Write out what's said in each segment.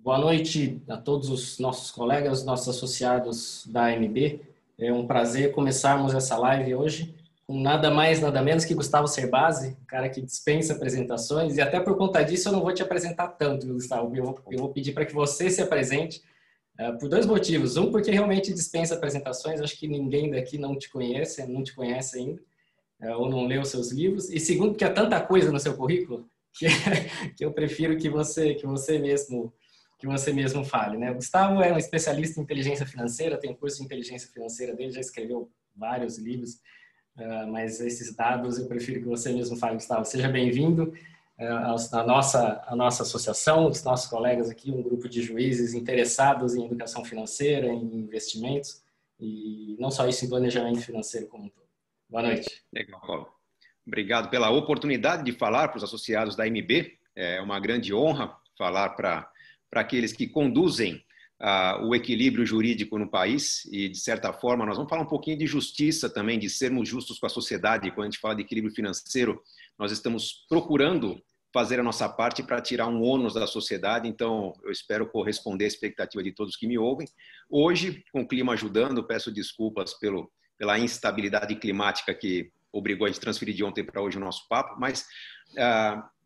Boa noite a todos os nossos colegas, nossos associados da AMB. É um prazer começarmos essa live hoje com nada mais, nada menos que Gustavo Cerbasi, um cara que dispensa apresentações, e até por conta disso eu não vou te apresentar tanto, Gustavo. Eu vou pedir para que você se apresente por dois motivos. Um, porque realmente dispensa apresentações, acho que ninguém daqui não te conhece ainda, ou não leu seus livros. E segundo, porque há tanta coisa no seu currículo que eu prefiro que você mesmo fale, né? O Gustavo é um especialista em inteligência financeira, tem um curso de inteligência financeira dele, já escreveu vários livros, mas esses dados eu prefiro que você mesmo fale, Gustavo. Seja bem-vindo à nossa associação, os nossos colegas aqui, um grupo de juízes interessados em educação financeira, em investimentos, e não só isso, em planejamento financeiro como um todo. Boa noite. Legal, Paulo. Obrigado pela oportunidade de falar para os associados da AMB. É uma grande honra falar para aqueles que conduzem o equilíbrio jurídico no país e, de certa forma, nós vamos falar um pouquinho de justiça também, de sermos justos com a sociedade. Quando a gente fala de equilíbrio financeiro, nós estamos procurando fazer a nossa parte para tirar um ônus da sociedade, então eu espero corresponder à expectativa de todos que me ouvem. Hoje, com o clima ajudando, peço desculpas pela instabilidade climática que obrigou a gente transferir de ontem para hoje o nosso papo, mas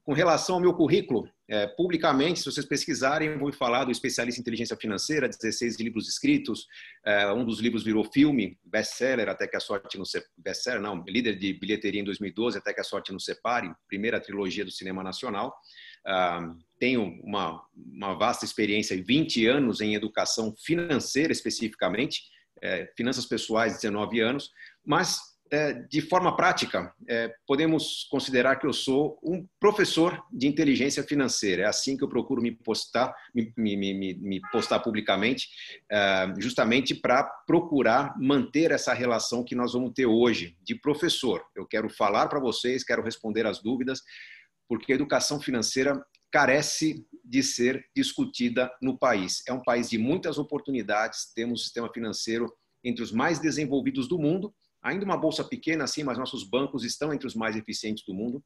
com relação ao meu currículo, publicamente, se vocês pesquisarem, eu vou falar do especialista em inteligência financeira, 16 livros escritos, um dos livros virou filme, best-seller, até que a sorte não se... best-seller, não, líder de bilheteria em 2012, até que a sorte não separe, primeira trilogia do cinema nacional. Tenho uma vasta experiência, 20 anos em educação financeira especificamente, finanças pessoais, 19 anos, mas de forma prática, podemos considerar que eu sou um professor de inteligência financeira. É assim que eu procuro me postar publicamente, justamente para procurar manter essa relação que nós vamos ter hoje de professor. Eu quero falar para vocês, quero responder as dúvidas, porque a educação financeira carece de ser discutida no país. É um país de muitas oportunidades, temos um sistema financeiro entre os mais desenvolvidos do mundo, ainda uma bolsa pequena, assim, mas nossos bancos estão entre os mais eficientes do mundo.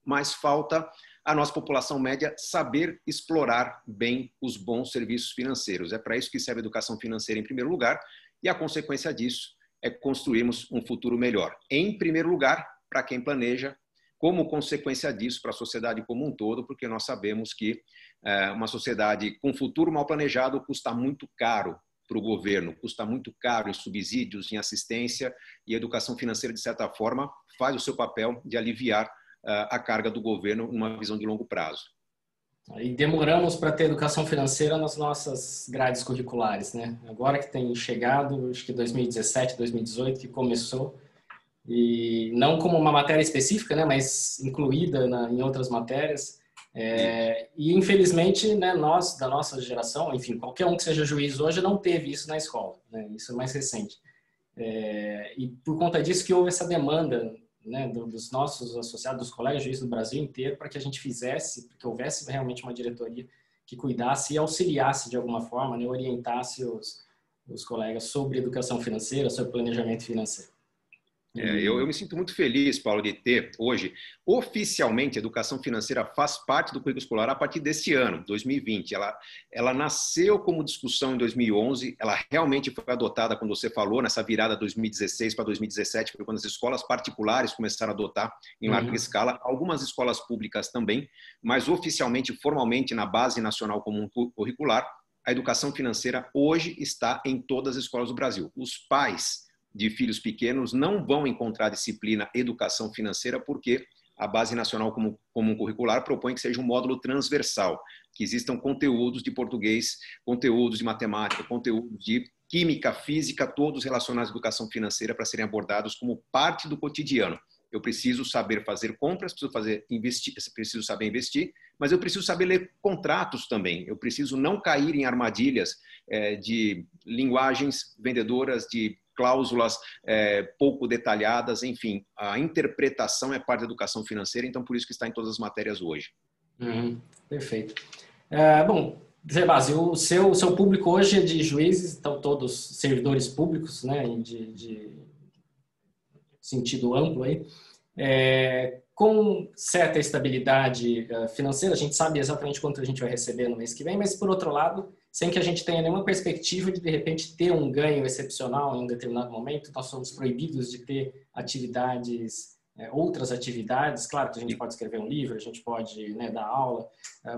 Mas falta a nossa população média saber explorar bem os bons serviços financeiros. É para isso que serve a educação financeira em primeiro lugar, e a consequência disso é construirmos um futuro melhor. Em primeiro lugar, para quem planeja, como consequência disso para a sociedade como um todo, porque nós sabemos que uma sociedade com futuro mal planejado custa muito caro para o governo, custa muito caro em subsídios, em assistência, e a educação financeira, de certa forma, faz o seu papel de aliviar a carga do governo numa visão de longo prazo. E demoramos para ter educação financeira nas nossas grades curriculares, né? Agora que tem chegado, acho que 2017, 2018, que começou, e não como uma matéria específica, né, mas incluída em outras matérias. E infelizmente, né, nós da nossa geração, enfim, qualquer um que seja juiz hoje não teve isso na escola, né? Isso é mais recente. E por conta disso que houve essa demanda, né, dos nossos associados, dos colegas juízes do Brasil inteiro, para que a gente fizesse, para que houvesse realmente uma diretoria que cuidasse e auxiliasse de alguma forma, né, orientasse os colegas sobre educação financeira, sobre planejamento financeiro. Eu me sinto muito feliz, Paulo, de ter hoje, oficialmente, a educação financeira faz parte do currículo escolar a partir desse ano, 2020. Ela nasceu como discussão em 2011, ela realmente foi adotada, quando você falou, nessa virada 2016 para 2017, foi quando as escolas particulares começaram a adotar em larga escala, algumas escolas públicas também, mas oficialmente, formalmente, na Base Nacional Comum Curricular, a educação financeira hoje está em todas as escolas do Brasil. Os pais de filhos pequenos não vão encontrar disciplina educação financeira porque a Base Nacional Comum Curricular propõe que seja um módulo transversal, que existam conteúdos de português, conteúdos de matemática, conteúdos de química, física, todos relacionados à educação financeira para serem abordados como parte do cotidiano. Eu preciso saber fazer compras, preciso saber investir, mas eu preciso saber ler contratos também. Eu preciso não cair em armadilhas de linguagens vendedoras, de cláusulas pouco detalhadas, enfim, a interpretação é parte da educação financeira, então por isso que está em todas as matérias hoje. Perfeito. Bom, Cerbasi, o seu público hoje é de juízes, estão todos servidores públicos, né, de sentido amplo aí. com certa estabilidade financeira, a gente sabe exatamente quanto a gente vai receber no mês que vem, mas, por outro lado, sem que a gente tenha nenhuma perspectiva de repente, ter um ganho excepcional em um determinado momento, nós somos proibidos de ter atividades, outras atividades. Claro que a gente pode escrever um livro, a gente pode, né, dar aula,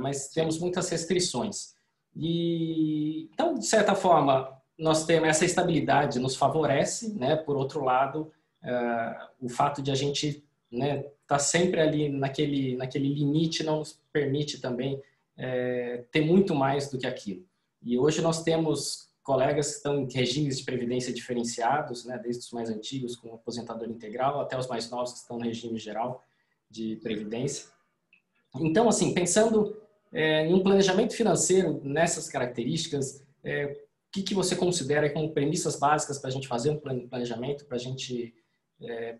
mas temos muitas restrições. Então, de certa forma, nós temos essa estabilidade, nos favorece, né? Por outro lado, o fato de a gente, né, tá sempre ali naquele limite não nos permite também ter muito mais do que aquilo. E hoje nós temos colegas que estão em regimes de previdência diferenciados, né, desde os mais antigos, com aposentadoria integral, até os mais novos que estão no regime geral de previdência. Então, assim, pensando em um planejamento financeiro nessas características, o que você considera como premissas básicas para a gente fazer um planejamento, para a gente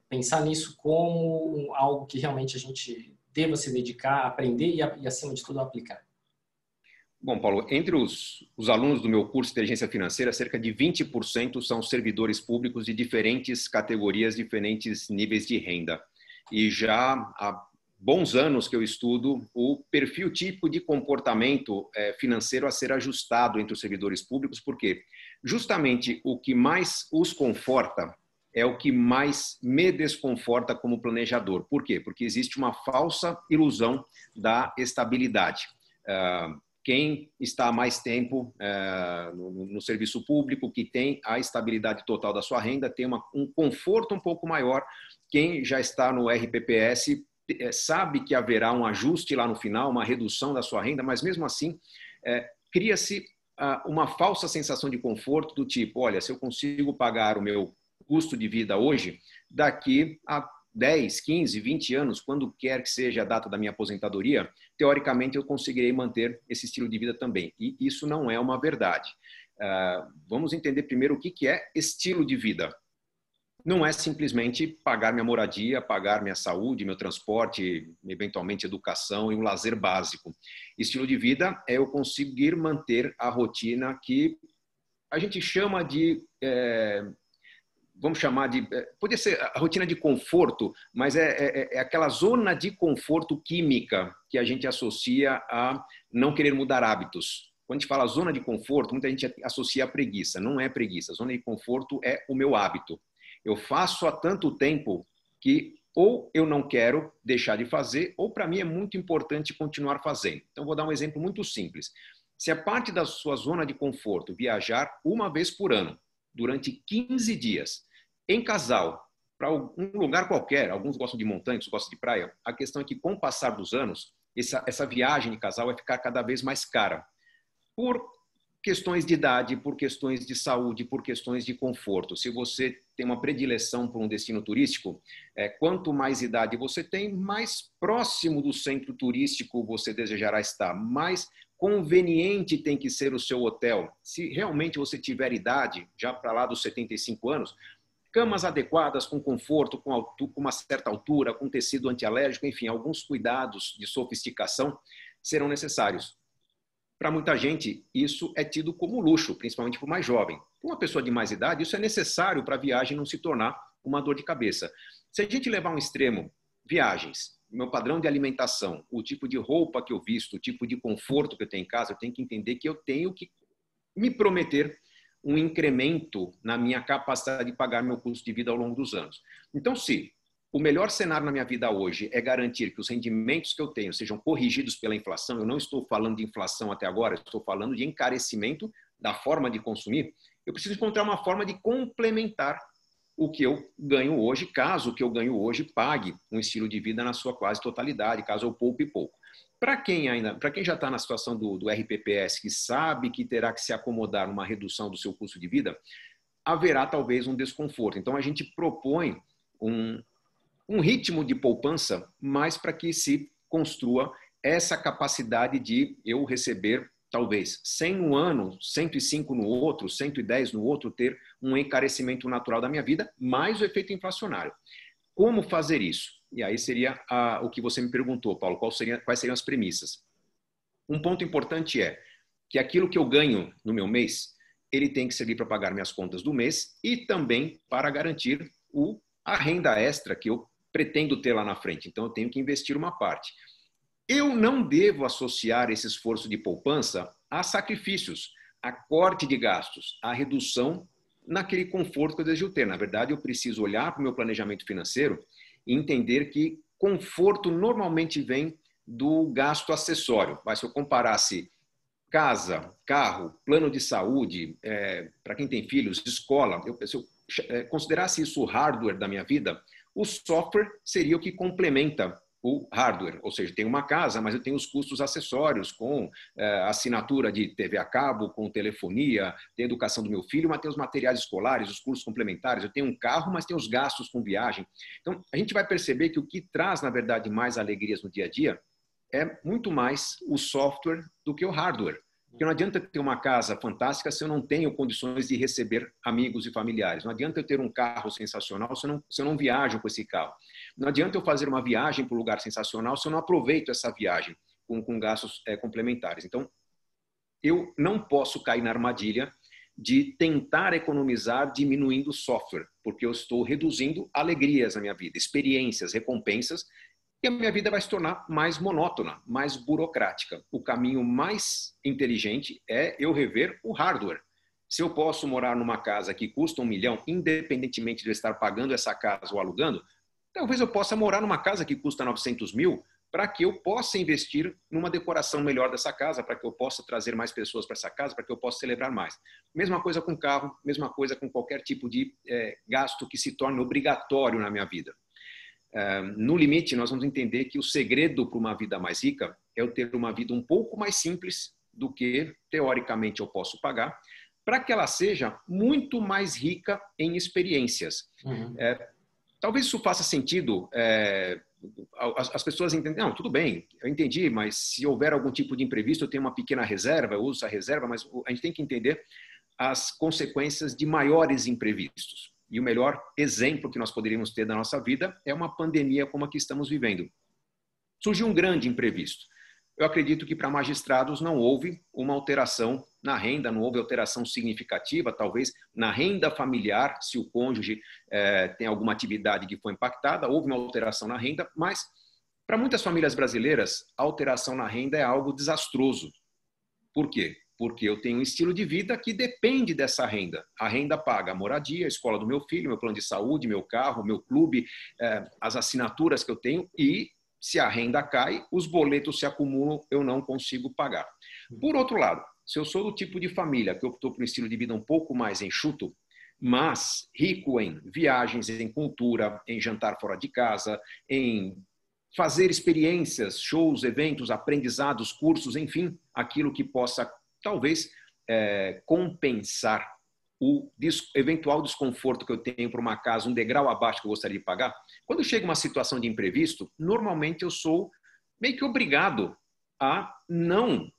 pensar nisso como algo que realmente a gente deva se dedicar, aprender e acima de tudo, aplicar? Bom, Paulo, entre os alunos do meu curso de Inteligência Financeira, cerca de 20% são servidores públicos de diferentes categorias, diferentes níveis de renda. E já há bons anos que eu estudo o perfil tipo de comportamento financeiro a ser ajustado entre os servidores públicos, porque justamente o que mais os conforta é o que mais me desconforta como planejador. Por quê? Porque existe uma falsa ilusão da estabilidade. Quem está há mais tempo no serviço público, que tem a estabilidade total da sua renda, tem um conforto um pouco maior. Quem já está no RPPS sabe que haverá um ajuste lá no final, uma redução da sua renda, mas mesmo assim cria-se uma falsa sensação de conforto do tipo, olha, se eu consigo pagar o meu custo de vida hoje, daqui a 10, 15, 20 anos, quando quer que seja a data da minha aposentadoria, teoricamente eu conseguirei manter esse estilo de vida também. E isso não é uma verdade. Vamos entender primeiro o que é estilo de vida. Não é simplesmente pagar minha moradia, pagar minha saúde, meu transporte, eventualmente educação e um lazer básico. Estilo de vida é eu conseguir manter a rotina que a gente chama de... vamos chamar de... Podia ser a rotina de conforto, mas é aquela zona de conforto química que a gente associa a não querer mudar hábitos. Quando a gente fala zona de conforto, muita gente associa a preguiça. Não é preguiça. Zona de conforto é o meu hábito. Eu faço há tanto tempo que ou eu não quero deixar de fazer, ou para mim é muito importante continuar fazendo. Então, vou dar um exemplo muito simples. Se a parte da sua zona de conforto viajar uma vez por ano, durante 15 dias, em casal, para um lugar qualquer, alguns gostam de montanha, outros gostam de praia, a questão é que com o passar dos anos, essa viagem de casal vai ficar cada vez mais cara. Por questões de idade, por questões de saúde, por questões de conforto. Se você tem uma predileção por um destino turístico, quanto mais idade você tem, mais próximo do centro turístico você desejará estar, mais conveniente tem que ser o seu hotel. Se realmente você tiver idade, já para lá dos 75 anos, camas adequadas, com conforto, com uma certa altura, com tecido antialérgico, enfim, alguns cuidados de sofisticação serão necessários. Para muita gente, isso é tido como luxo, principalmente para o mais jovem. Para uma pessoa de mais idade, isso é necessário para a viagem não se tornar uma dor de cabeça. Se a gente levar ao extremo viagens, meu padrão de alimentação, o tipo de roupa que eu visto, o tipo de conforto que eu tenho em casa, eu tenho que entender que eu tenho que me prometer um incremento na minha capacidade de pagar meu custo de vida ao longo dos anos. Então, se o melhor cenário na minha vida hoje é garantir que os rendimentos que eu tenho sejam corrigidos pela inflação, eu não estou falando de inflação até agora, estou falando de encarecimento da forma de consumir, eu preciso encontrar uma forma de complementar o que eu ganho hoje, caso o que eu ganho hoje pague um estilo de vida na sua quase totalidade, caso eu poupe pouco. Para quem já está na situação do RPPS, que sabe que terá que se acomodar numa redução do seu custo de vida, haverá talvez um desconforto. Então a gente propõe um ritmo de poupança, mas para que se construa essa capacidade de eu receber, talvez, 100 no ano, 105 no outro, 110 no outro, ter um encarecimento natural da minha vida, mais o efeito inflacionário. Como fazer isso? E aí seria o que você me perguntou, Paulo, quais seriam as premissas? Um ponto importante é que aquilo que eu ganho no meu mês, ele tem que servir para pagar minhas contas do mês e também para garantir a renda extra que eu pretendo ter lá na frente. Então, eu tenho que investir uma parte. Eu não devo associar esse esforço de poupança a sacrifícios, a corte de gastos, a redução naquele conforto que eu desejo ter. Na verdade, eu preciso olhar para o meu planejamento financeiro e entender que conforto normalmente vem do gasto acessório. Mas se eu comparasse casa, carro, plano de saúde, para quem tem filhos, escola, se eu considerasse isso o hardware da minha vida, o software seria o que complementa o hardware, ou seja, tenho uma casa, mas eu tenho os custos acessórios com assinatura de TV a cabo, com telefonia, tem a educação do meu filho, mas tem os materiais escolares, os cursos complementares, eu tenho um carro, mas tenho os gastos com viagem. Então, a gente vai perceber que o que traz, na verdade, mais alegrias no dia a dia é muito mais o software do que o hardware. Porque não adianta ter uma casa fantástica se eu não tenho condições de receber amigos e familiares. Não adianta eu ter um carro sensacional se eu não viajo com esse carro. Não adianta eu fazer uma viagem para um lugar sensacional se eu não aproveito essa viagem com gastos complementares. Então, eu não posso cair na armadilha de tentar economizar diminuindo o software, porque eu estou reduzindo alegrias na minha vida, experiências, recompensas, e a minha vida vai se tornar mais monótona, mais burocrática. O caminho mais inteligente é eu rever o hardware. Se eu posso morar numa casa que custa 1 milhão, independentemente de eu estar pagando essa casa ou alugando, talvez eu possa morar numa casa que custa 900 mil, para que eu possa investir numa decoração melhor dessa casa, para que eu possa trazer mais pessoas para essa casa, para que eu possa celebrar mais. Mesma coisa com carro, mesma coisa com qualquer tipo de gasto que se torne obrigatório na minha vida. No limite, nós vamos entender que o segredo para uma vida mais rica é eu ter uma vida um pouco mais simples do que, teoricamente, eu posso pagar, para que ela seja muito mais rica em experiências. Uhum. Talvez isso faça sentido. As pessoas entendem, não, tudo bem, eu entendi, mas se houver algum tipo de imprevisto, eu tenho uma pequena reserva, eu uso essa reserva, mas a gente tem que entender as consequências de maiores imprevistos. E o melhor exemplo que nós poderíamos ter da nossa vida é uma pandemia como a que estamos vivendo. Surgiu um grande imprevisto. Eu acredito que para magistrados não houve uma alteração na renda, não houve alteração significativa, talvez na renda familiar, se o cônjuge tem alguma atividade que foi impactada, houve uma alteração na renda, mas para muitas famílias brasileiras, a alteração na renda é algo desastroso. Por quê? Porque eu tenho um estilo de vida que depende dessa renda. A renda paga a moradia, a escola do meu filho, meu plano de saúde, meu carro, meu clube, as assinaturas que eu tenho e, se a renda cai, os boletos se acumulam, eu não consigo pagar. Por outro lado, se eu sou do tipo de família que optou por um estilo de vida um pouco mais enxuto, mas rico em viagens, em cultura, em jantar fora de casa, em fazer experiências, shows, eventos, aprendizados, cursos, enfim, aquilo que possa talvez compensar o eventual desconforto que eu tenho para uma casa, um degrau abaixo que eu gostaria de pagar. Quando chega uma situação de imprevisto, normalmente eu sou meio que obrigado a não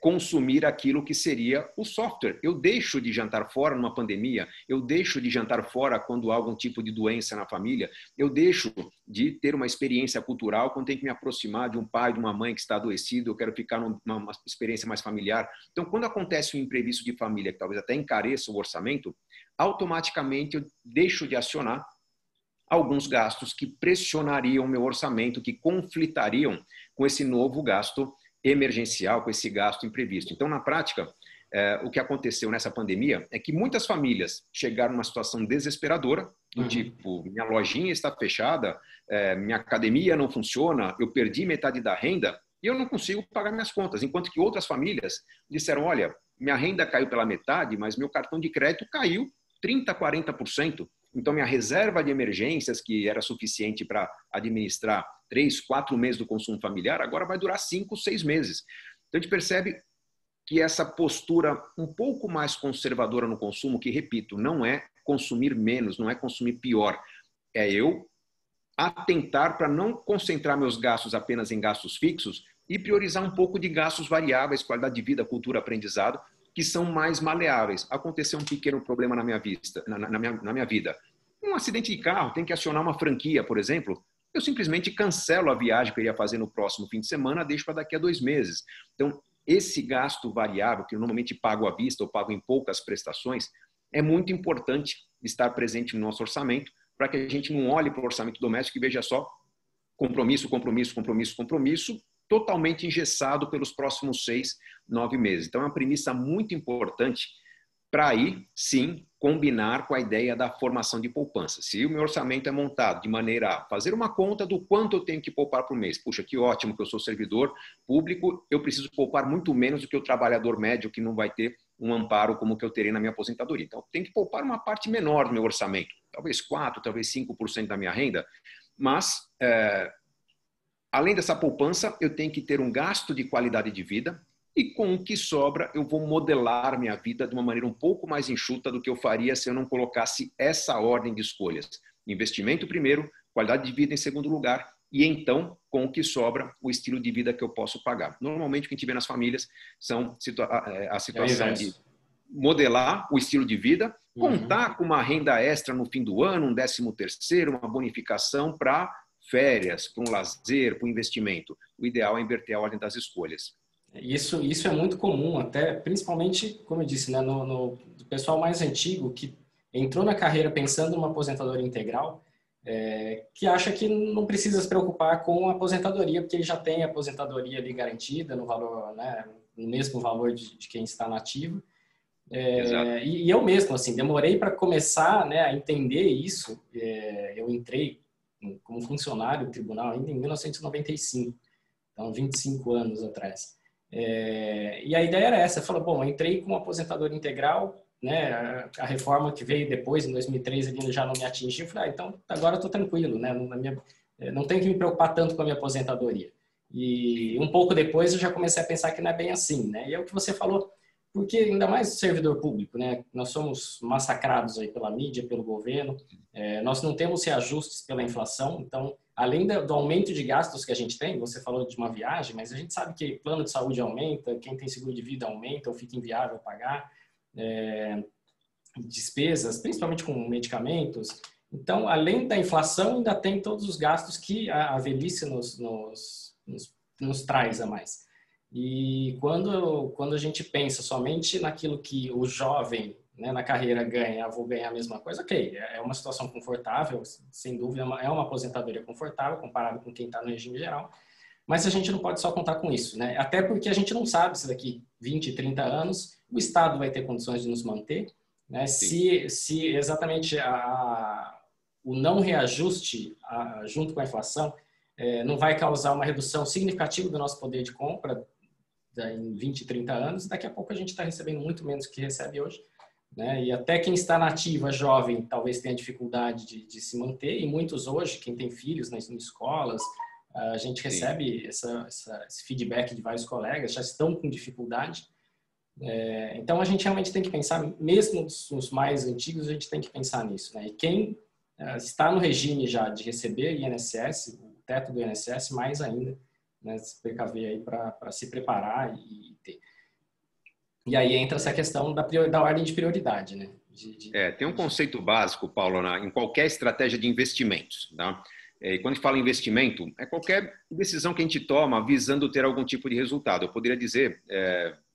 consumir aquilo que seria o software. Eu deixo de jantar fora numa pandemia, eu deixo de jantar fora quando há algum tipo de doença na família, eu deixo de ter uma experiência cultural quando tenho que me aproximar de um pai, de uma mãe que está adoecido, eu quero ficar numa experiência mais familiar. Então, quando acontece um imprevisto de família, que talvez até encareça o orçamento, automaticamente eu deixo de acionar alguns gastos que pressionariam o meu orçamento, que conflitariam com esse novo gasto emergencial, com esse gasto imprevisto. Então, na prática, o que aconteceu nessa pandemia é que muitas famílias chegaram numa situação desesperadora, do tipo, minha lojinha está fechada, minha academia não funciona, eu perdi metade da renda e eu não consigo pagar minhas contas. Enquanto que outras famílias disseram, olha, minha renda caiu pela metade, mas meu cartão de crédito caiu 30%, 40%. Então, minha reserva de emergências, que era suficiente para administrar 3, 4 meses do consumo familiar, agora vai durar 5, 6 meses. Então, a gente percebe que essa postura um pouco mais conservadora no consumo, que, repito, não é consumir menos, não é consumir pior, é eu atentar para não concentrar meus gastos apenas em gastos fixos e priorizar um pouco de gastos variáveis, qualidade de vida, cultura, aprendizado, que são mais maleáveis. Aconteceu um pequeno problema na minha vida. Um acidente de carro, tem que acionar uma franquia, por exemplo, eu simplesmente cancelo a viagem que eu ia fazer no próximo fim de semana, deixo para daqui a 2 meses. Então, esse gasto variável, que eu normalmente pago à vista ou pago em poucas prestações, é muito importante estar presente no nosso orçamento, para que a gente não olhe para o orçamento doméstico e veja só compromisso, compromisso, compromisso, compromisso, totalmente engessado pelos próximos 6, 9 meses. Então, é uma premissa muito importante para aí, sim, combinar com a ideia da formação de poupança. Se o meu orçamento é montado de maneira a fazer uma conta do quanto eu tenho que poupar por mês. Puxa, que ótimo que eu sou servidor público, eu preciso poupar muito menos do que o trabalhador médio que não vai ter um amparo como o que eu terei na minha aposentadoria. Então, eu tenho que poupar uma parte menor do meu orçamento, talvez 4%, talvez 5% da minha renda, mas, além dessa poupança, eu tenho que ter um gasto de qualidade de vida e com o que sobra eu vou modelar minha vida de uma maneira um pouco mais enxuta do que eu faria se eu não colocasse essa ordem de escolhas. Investimento primeiro, qualidade de vida em segundo lugar e então, com o que sobra, o estilo de vida que eu posso pagar. Normalmente, o que a gente vê nas famílias são a situação de modelar o estilo de vida, contar com uma renda extra no fim do ano, um 13º, uma bonificação para férias, para um lazer, para um investimento. O ideal é inverter a ordem das escolhas. Isso é muito comum, até principalmente, como eu disse, né, no pessoal mais antigo que entrou na carreira pensando numa aposentadoria integral, que acha que não precisa se preocupar com a aposentadoria, porque ele já tem a aposentadoria ali garantida no valor, né, no mesmo valor de quem está nativo. E eu mesmo, assim, demorei para começar, né, a entender isso. Eu entrei como funcionário do tribunal ainda em 1995, então 25 anos atrás. E a ideia era essa, falou, bom, eu entrei com uma aposentadoria integral, né, a reforma que veio depois, em 2003, ele já não me atingiu, eu falei, então agora eu estou tranquilo, né, não tenho que me preocupar tanto com a minha aposentadoria. E um pouco depois eu já comecei a pensar que não é bem assim, né, e é o que você falou, porque ainda mais o servidor público, né, nós somos massacrados aí pela mídia, pelo governo, nós não temos reajustes pela inflação, então além do aumento de gastos que a gente tem, você falou de uma viagem, mas a gente sabe que plano de saúde aumenta, quem tem seguro de vida aumenta ou fica inviável pagar, despesas, principalmente com medicamentos. Então, além da inflação, ainda tem todos os gastos que a velhice nos traz a mais. E quando a gente pensa somente naquilo que o jovem, né, na carreira ganha, vou ganhar a mesma coisa, ok, é uma situação confortável, sem dúvida, é uma aposentadoria confortável comparado com quem está no regime geral, mas a gente não pode só contar com isso, né? Até porque a gente não sabe se daqui 20, 30 anos o Estado vai ter condições de nos manter, né? Se exatamente o não reajuste junto com a inflação não vai causar uma redução significativa do nosso poder de compra em 20, 30 anos, daqui a pouco a gente está recebendo muito menos do que recebe hoje, né? E até quem está na ativa, jovem, talvez tenha dificuldade de se manter, e muitos hoje, quem tem filhos nas escolas, a gente recebe esse feedback de vários colegas, já estão com dificuldade. Então a gente realmente tem que pensar, mesmo os mais antigos, a gente tem que pensar nisso, né? E quem está no regime já de receber INSS, o teto do INSS, mais ainda, né, se precaver aí para se preparar e ter. E aí entra essa questão da ordem de prioridade, né? Tem um conceito básico, Paulo, em qualquer estratégia de investimentos, tá? E quando a gente fala em investimento, é qualquer decisão que a gente toma visando ter algum tipo de resultado. Eu poderia dizer,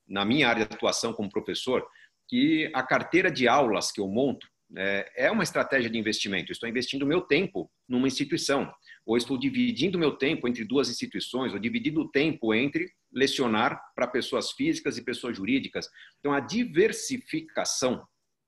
na minha área de atuação como professor, que a carteira de aulas que eu monto é uma estratégia de investimento. Eu estou investindo meu tempo numa instituição, ou estou dividindo meu tempo entre duas instituições, ou dividindo o tempo entre lecionar para pessoas físicas e pessoas jurídicas. Então, a diversificação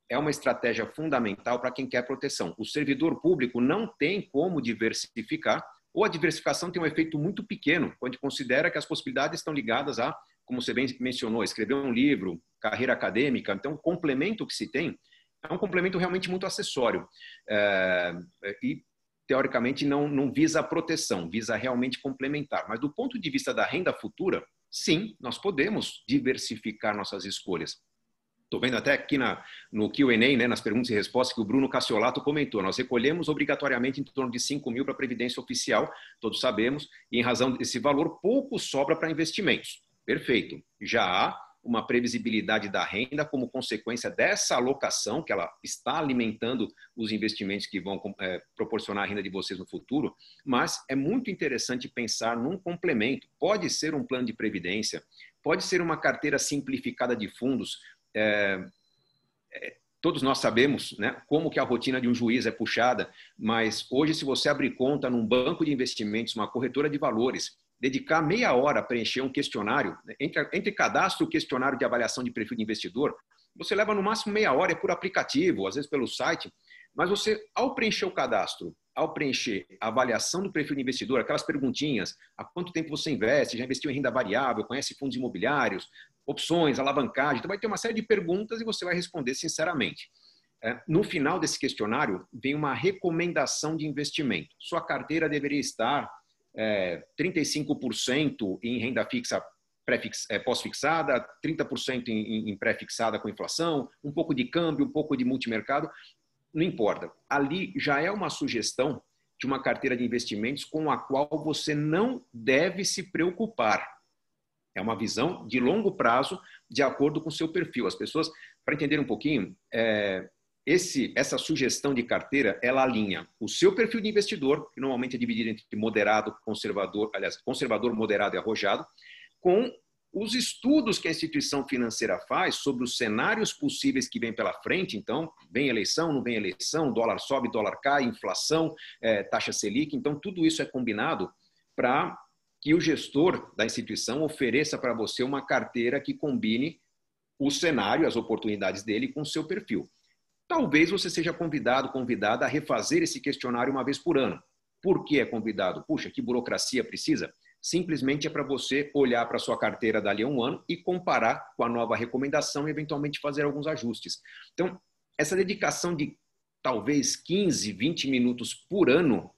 é uma estratégia fundamental para quem quer proteção. O servidor público não tem como diversificar, ou a diversificação tem um efeito muito pequeno, quando a gente considera que as possibilidades estão ligadas a, como você bem mencionou, escrever um livro, carreira acadêmica. Então, o complemento que se tem é um complemento realmente muito acessório. E, teoricamente, não visa a proteção, visa realmente complementar. Mas, do ponto de vista da renda futura, sim, nós podemos diversificar nossas escolhas. Estou vendo até aqui no Q&A, né, nas perguntas e respostas, que o Bruno Cassiolato comentou. Nós recolhemos obrigatoriamente em torno de 5 mil para a Previdência Oficial, todos sabemos, e em razão desse valor, pouco sobra para investimentos. Perfeito. Já há uma previsibilidade da renda como consequência dessa alocação, que ela está alimentando os investimentos que vão proporcionar a renda de vocês no futuro, mas é muito interessante pensar num complemento. Pode ser um plano de previdência, pode ser uma carteira simplificada de fundos. todos nós sabemos, né, como que a rotina de um juiz é puxada, mas hoje, se você abrir conta num banco de investimentos, uma corretora de valores, dedicar meia hora a preencher um questionário, né, entre cadastro e questionário de avaliação de perfil de investidor, você leva no máximo meia hora, é por aplicativo, às vezes pelo site, mas você, ao preencher o cadastro, ao preencher a avaliação do perfil de investidor, aquelas perguntinhas, há quanto tempo você investe, já investiu em renda variável, conhece fundos imobiliários, opções, alavancagem, então vai ter uma série de perguntas e você vai responder sinceramente. No final desse questionário, vem uma recomendação de investimento. Sua carteira deveria estar 35% em renda fixa pós-fixada, 30% em pré-fixada com inflação, um pouco de câmbio, um pouco de multimercado, não importa. Ali já é uma sugestão de uma carteira de investimentos com a qual você não deve se preocupar. É uma visão de longo prazo, de acordo com o seu perfil. As pessoas, para entender um pouquinho, essa sugestão de carteira, ela alinha o seu perfil de investidor, que normalmente é dividido entre moderado, conservador, aliás, conservador, moderado e arrojado, com os estudos que a instituição financeira faz sobre os cenários possíveis que vêm pela frente. Então, vem eleição, não vem eleição, dólar sobe, dólar cai, inflação, taxa Selic. Então, tudo isso é combinado para que o gestor da instituição ofereça para você uma carteira que combine o cenário, as oportunidades dele com o seu perfil. Talvez você seja convidada a refazer esse questionário uma vez por ano. Por que é convidado? Puxa, que burocracia precisa? Simplesmente é para você olhar para a sua carteira dali a um ano e comparar com a nova recomendação e eventualmente fazer alguns ajustes. Então, essa dedicação de talvez 15, 20 minutos por ano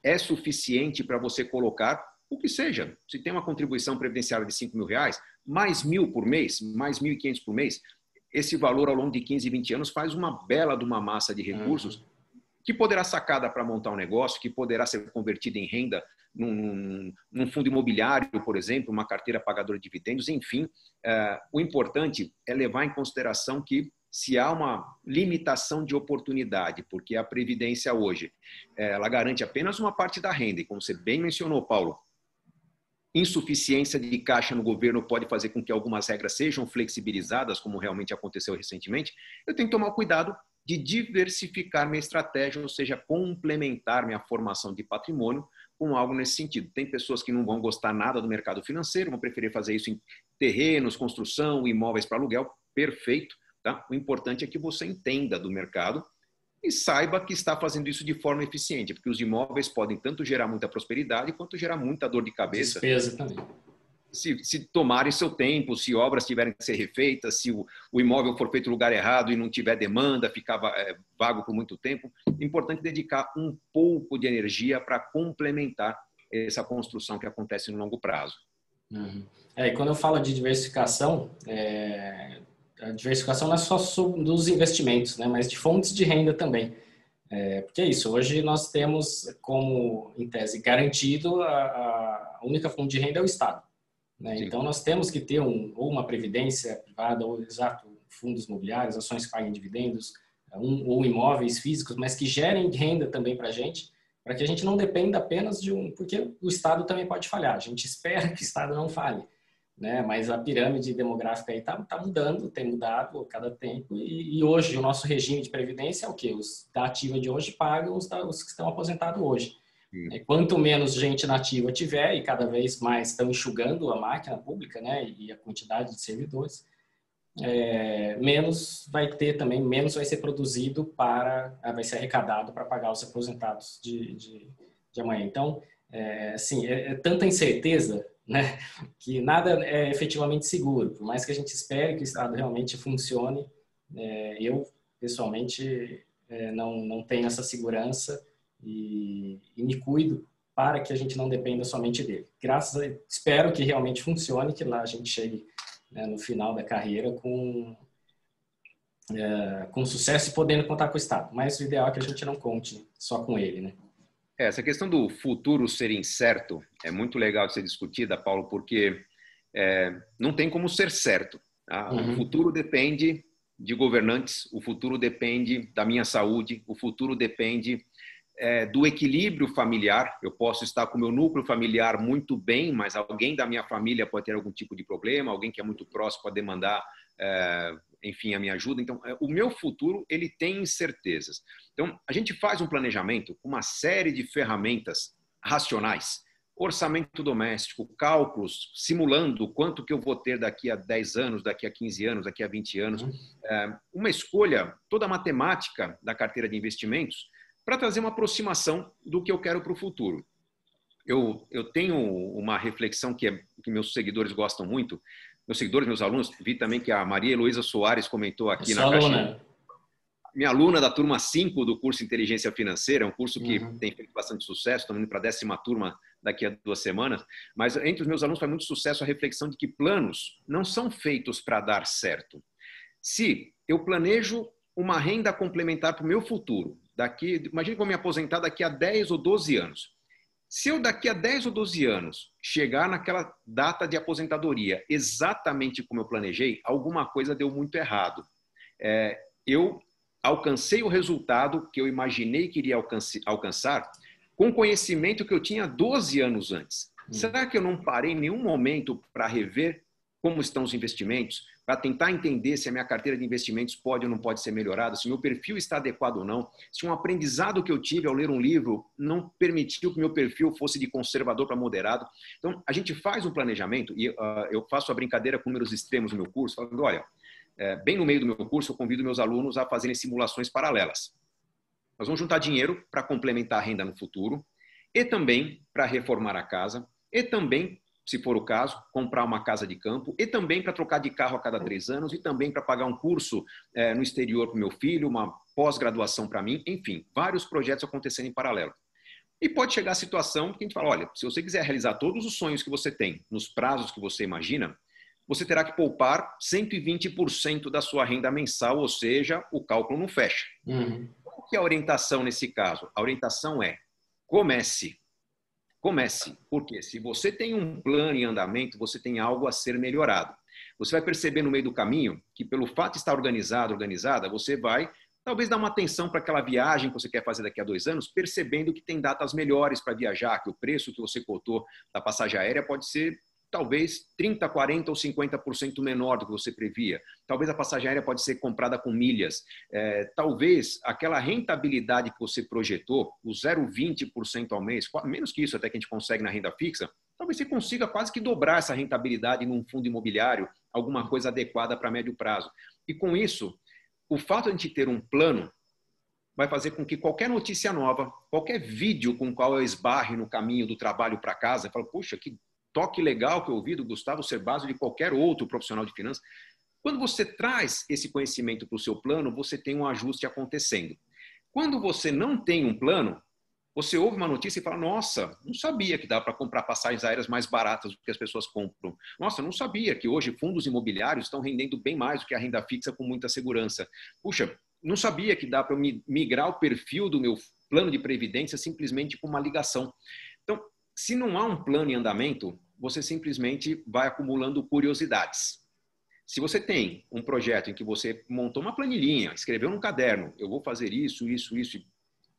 é suficiente para você colocar o que seja. Se tem uma contribuição previdenciária de R$5.000, mais 1.000 por mês, mais 1.500 por mês, esse valor ao longo de 15, 20 anos faz uma bela de uma massa de recursos que poderá ser sacada para montar um negócio, que poderá ser convertida em renda num fundo imobiliário, por exemplo, uma carteira pagadora de dividendos, enfim. O importante é levar em consideração que se há uma limitação de oportunidade, porque a Previdência hoje, ela garante apenas uma parte da renda, e como você bem mencionou, Paulo, insuficiência de caixa no governo pode fazer com que algumas regras sejam flexibilizadas, como realmente aconteceu recentemente. Eu tenho que tomar cuidado de diversificar minha estratégia, ou seja, complementar minha formação de patrimônio com algo nesse sentido. Tem pessoas que não vão gostar nada do mercado financeiro, vão preferir fazer isso em terrenos, construção, imóveis para aluguel, perfeito. Tá? O importante é que você entenda do mercado e saiba que está fazendo isso de forma eficiente, porque os imóveis podem tanto gerar muita prosperidade quanto gerar muita dor de cabeça. Despesa também. Se tomarem seu tempo, se obras tiverem que ser refeitas, se o imóvel for feito no lugar errado e não tiver demanda, ficava vago por muito tempo, é importante dedicar um pouco de energia para complementar essa construção que acontece no longo prazo. E quando eu falo de diversificação, a diversificação não é só dos investimentos, né, mas de fontes de renda também. Porque é isso, hoje nós temos como, em tese, garantido a única fonte de renda é o Estado. Né? Então, nós temos que ter ou uma previdência privada, ou fundos imobiliários, ações que paguem dividendos, ou imóveis físicos, mas que gerem renda também para a gente, para que a gente não dependa apenas porque o Estado também pode falhar. A gente espera que o Estado não falhe, né? Mas a pirâmide demográfica aí tá mudando, tem mudado a cada tempo, e hoje o nosso regime de previdência é o quê? Os da ativa de hoje pagam os que estão aposentados hoje. Quanto menos gente nativa tiver, e cada vez mais estão enxugando a máquina pública, né, e a quantidade de servidores, menos vai ter também, menos vai ser produzido vai ser arrecadado para pagar os aposentados de amanhã. Então, assim, tanta incerteza, né, que nada é efetivamente seguro. Por mais que a gente espere que o Estado realmente funcione, eu, pessoalmente, não tenho essa segurança, e me cuido para que a gente não dependa somente dele. Espero que realmente funcione, que lá a gente chegue, né, no final da carreira com sucesso e podendo contar com o Estado. Mas o ideal é que a gente não conte só com ele, né? Essa questão do futuro ser incerto é muito legal de ser discutida, Paulo, porque não tem como ser certo. Tá? O futuro depende de governantes, o futuro depende da minha saúde, o futuro depende do equilíbrio familiar. Eu posso estar com o meu núcleo familiar muito bem, mas alguém da minha família pode ter algum tipo de problema, alguém que é muito próximo pode demandar enfim, a minha ajuda. Então, o meu futuro, ele tem incertezas. Então, a gente faz um planejamento com uma série de ferramentas racionais, orçamento doméstico, cálculos, simulando quanto que eu vou ter daqui a 10 anos, daqui a 15 anos, daqui a 20 anos. Uma escolha, toda a matemática da carteira de investimentos para trazer uma aproximação do que eu quero para o futuro. Eu tenho uma reflexão que meus seguidores gostam muito, meus seguidores, meus alunos, vi também que a Maria Heloísa Soares comentou aqui na caixinha. Minha aluna da turma 5 do curso Inteligência Financeira, é um curso que tem feito bastante sucesso, estamos indo para a 10ª turma daqui a 2 semanas, mas entre os meus alunos faz muito sucesso a reflexão de que planos não são feitos para dar certo. Se eu planejo uma renda complementar para o meu futuro, imagine que eu vou me aposentar daqui a 10 ou 12 anos. Se eu daqui a 10 ou 12 anos chegar naquela data de aposentadoria exatamente como eu planejei, alguma coisa deu muito errado. Eu alcancei o resultado que eu imaginei que iria alcançar com o conhecimento que eu tinha 12 anos antes. Será que eu não parei em nenhum momento para rever como estão os investimentos, para tentar entender se a minha carteira de investimentos pode ou não pode ser melhorada, se o meu perfil está adequado ou não, se um aprendizado que eu tive ao ler um livro não permitiu que o meu perfil fosse de conservador para moderado? Então, a gente faz um planejamento e eu faço a brincadeira com números extremos no meu curso, falando, olha, bem no meio do meu curso, eu convido meus alunos a fazerem simulações paralelas. Nós vamos juntar dinheiro para complementar a renda no futuro e também para reformar a casa e também, se for o caso, comprar uma casa de campo e também para trocar de carro a cada 3 anos e também para pagar um curso no exterior para o meu filho, uma pós-graduação para mim, enfim, vários projetos acontecendo em paralelo. E pode chegar a situação que a gente fala, olha, se você quiser realizar todos os sonhos que você tem nos prazos que você imagina, você terá que poupar 120% da sua renda mensal, ou seja, o cálculo não fecha. Qual que é a orientação nesse caso? A orientação é comece. Comece, porque se você tem um plano em andamento, você tem algo a ser melhorado. Você vai perceber no meio do caminho que pelo fato de estar organizada, você vai talvez dar uma atenção para aquela viagem que você quer fazer daqui a 2 anos, percebendo que tem datas melhores para viajar, que o preço que você cotou da passagem aérea pode ser talvez 30%, 40% ou 50% menor do que você previa. Talvez a passagem aérea pode ser comprada com milhas. Talvez aquela rentabilidade que você projetou, o 0,20% ao mês, menos que isso até que a gente consegue na renda fixa, talvez você consiga quase que dobrar essa rentabilidade num fundo imobiliário, alguma coisa adequada para médio prazo. E com isso, o fato de a gente ter um plano vai fazer com que qualquer notícia nova, qualquer vídeo com o qual eu esbarre no caminho do trabalho para casa, eu falo, puxa, que toque legal que eu ouvi do Gustavo Cerbasi ou de qualquer outro profissional de finanças. Quando você traz esse conhecimento para o seu plano, você tem um ajuste acontecendo. Quando você não tem um plano, você ouve uma notícia e fala, nossa, não sabia que dá para comprar passagens aéreas mais baratas do que as pessoas compram. Nossa, não sabia que hoje fundos imobiliários estão rendendo bem mais do que a renda fixa com muita segurança. Puxa, não sabia que dá para migrar o perfil do meu plano de previdência simplesmente com uma ligação. Então, se não há um plano em andamento, você simplesmente vai acumulando curiosidades. Se você tem um projeto em que você montou uma planilhinha, escreveu num caderno, eu vou fazer isso, isso, isso,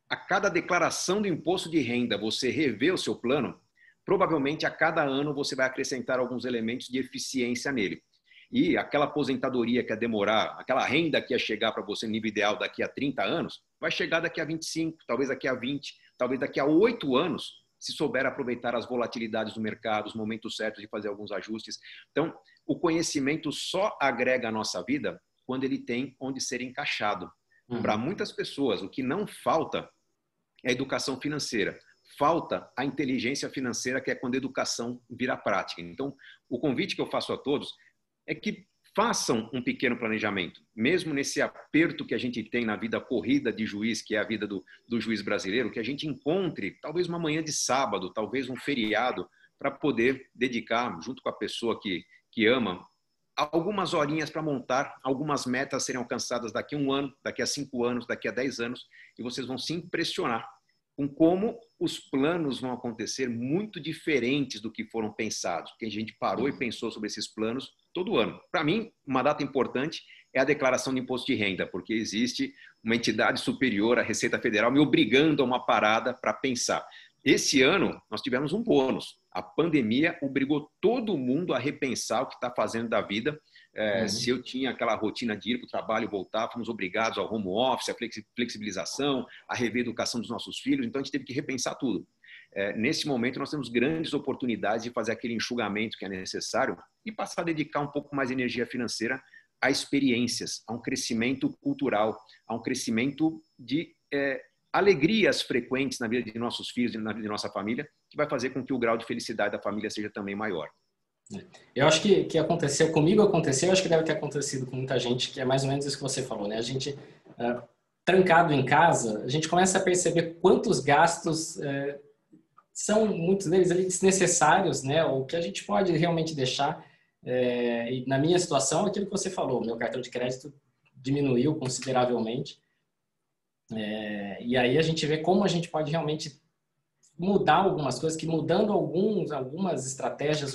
a cada declaração do imposto de renda você revê o seu plano, provavelmente a cada ano você vai acrescentar alguns elementos de eficiência nele. E aquela aposentadoria que ia demorar, aquela renda que ia chegar para você no nível ideal daqui a 30 anos, vai chegar daqui a 25, talvez daqui a 20, talvez daqui a 8 anos, se souber aproveitar as volatilidades do mercado, os momentos certos de fazer alguns ajustes. Então, o conhecimento só agrega à nossa vida quando ele tem onde ser encaixado. Para muitas pessoas, o que não falta é a educação financeira. Falta a inteligência financeira, que é quando a educação vira prática. Então, o convite que eu faço a todos é que façam um pequeno planejamento, mesmo nesse aperto que a gente tem na vida corrida de juiz, que é a vida do juiz brasileiro, que a gente encontre talvez uma manhã de sábado, talvez um feriado, para poder dedicar, junto com a pessoa que ama, algumas horinhas para montar algumas metas a serem alcançadas daqui a 1 ano, daqui a 5 anos, daqui a 10 anos, e vocês vão se impressionar com como os planos vão acontecer muito diferentes do que foram pensados, porque a gente parou e pensou sobre esses planos todo ano. Para mim, uma data importante é a declaração de imposto de renda, porque existe uma entidade superior à Receita Federal me obrigando a uma parada para pensar. Esse ano, nós tivemos um bônus. A pandemia obrigou todo mundo a repensar o que está fazendo da vida. Se eu tinha aquela rotina de ir para o trabalho e voltar, fomos obrigados ao home office, a flexibilização, a rever a educação dos nossos filhos. Então, a gente teve que repensar tudo. Nesse momento, nós temos grandes oportunidades de fazer aquele enxugamento que é necessário e passar a dedicar um pouco mais de energia financeira a experiências, a um crescimento cultural, a um crescimento de alegrias frequentes na vida de nossos filhos e na vida de nossa família, que vai fazer com que o grau de felicidade da família seja também maior. Eu acho que aconteceu, comigo aconteceu, acho que deve ter acontecido com muita gente, que é mais ou menos isso que você falou, né? A gente, trancado em casa, a gente começa a perceber quantos gastos são, muitos deles ali, desnecessários, né? Ou que a gente pode realmente deixar. E na minha situação, aquilo que você falou, meu cartão de crédito diminuiu consideravelmente. E aí a gente vê como a gente pode realmente mudar algumas coisas, que mudando algumas estratégias,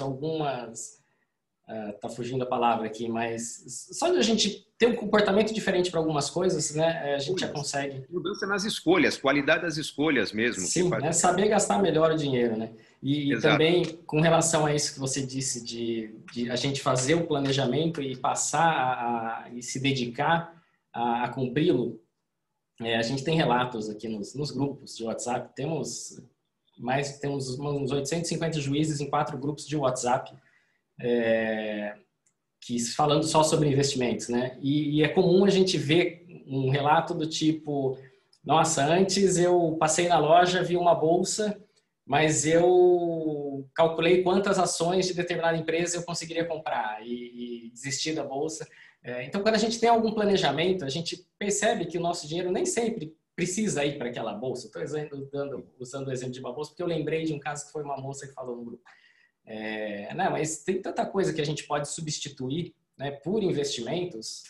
tá fugindo a palavra aqui, mas só de a gente ter um comportamento diferente para algumas coisas, né, a gente já consegue. Mudança nas escolhas, qualidade das escolhas mesmo. Sim, né, saber gastar melhor o dinheiro, né? E também com relação a isso que você disse de a gente fazer o planejamento e passar e se dedicar a cumpri-lo. A gente tem relatos aqui nos grupos de WhatsApp, temos uns 850 juízes em 4 grupos de WhatsApp, que falando só sobre investimentos, né? E é comum a gente ver um relato do tipo, nossa, antes eu passei na loja, vi uma bolsa, mas eu calculei quantas ações de determinada empresa eu conseguiria comprar e desisti da bolsa. Então, quando a gente tem algum planejamento, a gente percebe que o nosso dinheiro nem sempre precisa ir para aquela bolsa. Estou usando o exemplo de uma bolsa, porque eu lembrei de um caso que foi uma moça que falou no grupo. Não, mas tem tanta coisa que a gente pode substituir, né, por investimentos.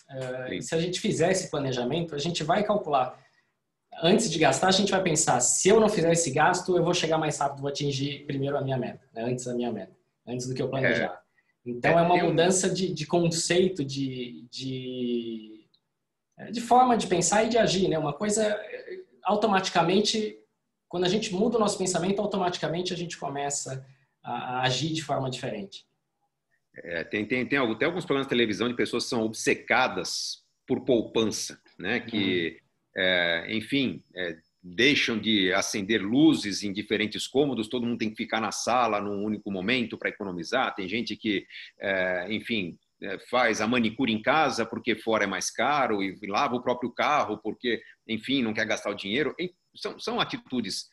E se a gente fizer esse planejamento, a gente vai calcular. Antes de gastar, a gente vai pensar, se eu não fizer esse gasto, eu vou chegar mais rápido, vou atingir primeiro a minha meta, né, antes da minha meta, antes do que eu planejar. Então, é uma mudança de conceito, de forma de pensar e de agir, né? Uma coisa, automaticamente, quando a gente muda o nosso pensamento, automaticamente a gente começa a agir de forma diferente. Tem alguns programas de televisão de pessoas que são obcecadas por poupança, né? Que, enfim, deixam de acender luzes em diferentes cômodos, todo mundo tem que ficar na sala num único momento para economizar. Tem gente que, enfim, faz a manicure em casa porque fora é mais caro e lava o próprio carro porque, enfim, não quer gastar o dinheiro. São atitudes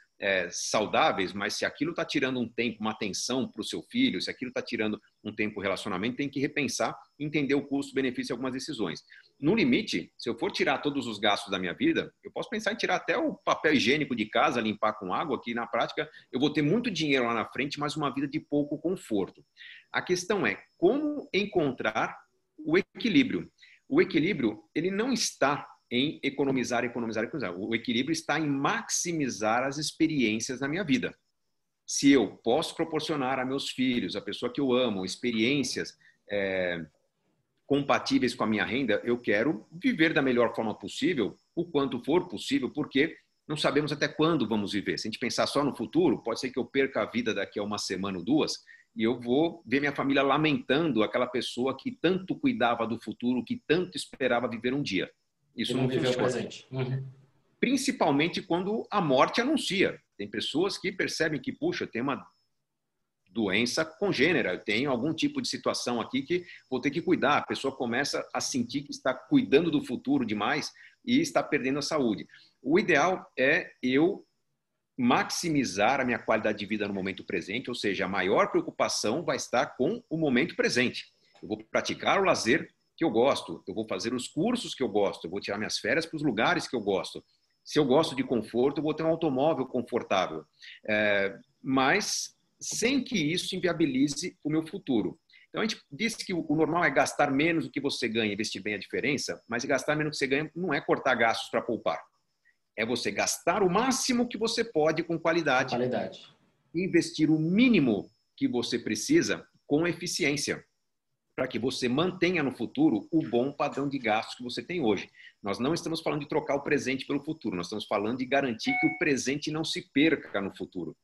saudáveis, mas se aquilo está tirando um tempo, uma atenção para o seu filho, se aquilo está tirando um tempo para o relacionamento, tem que repensar, entender o custo-benefício de algumas decisões. No limite, se eu for tirar todos os gastos da minha vida, eu posso pensar em tirar até o papel higiênico de casa, limpar com água, que na prática eu vou ter muito dinheiro lá na frente, mas uma vida de pouco conforto. A questão é como encontrar o equilíbrio. O equilíbrio, ele não está em economizar. O equilíbrio está em maximizar as experiências na minha vida. Se eu posso proporcionar a meus filhos, a pessoa que eu amo, experiências compatíveis com a minha renda, eu quero viver da melhor forma possível, o quanto for possível, porque não sabemos até quando vamos viver. Se a gente pensar só no futuro, pode ser que eu perca a vida daqui a uma semana ou duas, e eu vou ver minha família lamentando aquela pessoa que tanto cuidava do futuro, que tanto esperava viver um dia. Isso não viveu o presente. Principalmente quando a morte anuncia. Tem pessoas que percebem que, puxa, tem uma doença congênera, eu tenho algum tipo de situação aqui que vou ter que cuidar. A pessoa começa a sentir que está cuidando do futuro demais e está perdendo a saúde. O ideal é eu maximizar a minha qualidade de vida no momento presente, ou seja, a maior preocupação vai estar com o momento presente. Eu vou praticar o lazer que eu gosto, eu vou fazer os cursos que eu gosto, eu vou tirar minhas férias para os lugares que eu gosto. Se eu gosto de conforto, eu vou ter um automóvel confortável. Mas sem que isso inviabilize o meu futuro. Então, a gente disse que o normal é gastar menos do que você ganha, investir bem a diferença, mas gastar menos do que você ganha não é cortar gastos para poupar. É você gastar o máximo que você pode com qualidade. E investir o mínimo que você precisa com eficiência. para que você mantenha no futuro o bom padrão de gastos que você tem hoje. Nós não estamos falando de trocar o presente pelo futuro, nós estamos falando de garantir que o presente não se perca no futuro.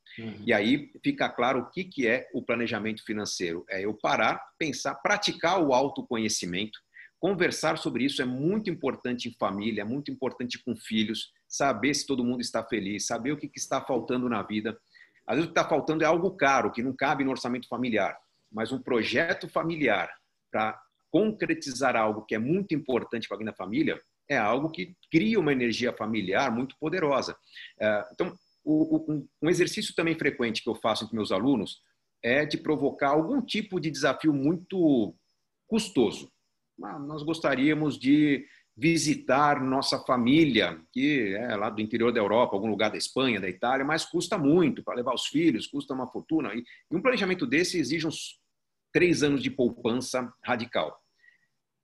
E aí fica claro o que é o planejamento financeiro. É eu parar, pensar, praticar o autoconhecimento, conversar sobre isso é muito importante em família, é muito importante com filhos, saber se todo mundo está feliz, saber o que está faltando na vida. Às vezes o que está faltando é algo caro, que não cabe no orçamento familiar, mas um projeto familiar para concretizar algo que é muito importante para alguém da família é algo que cria uma energia familiar muito poderosa. Então, um exercício também frequente que eu faço com meus alunos é de provocar algum tipo de desafio muito custoso. Nós gostaríamos de visitar nossa família, que é lá do interior da Europa, algum lugar da Espanha, da Itália, mas custa muito para levar os filhos, custa uma fortuna. E um planejamento desse exige uns 3 anos de poupança radical.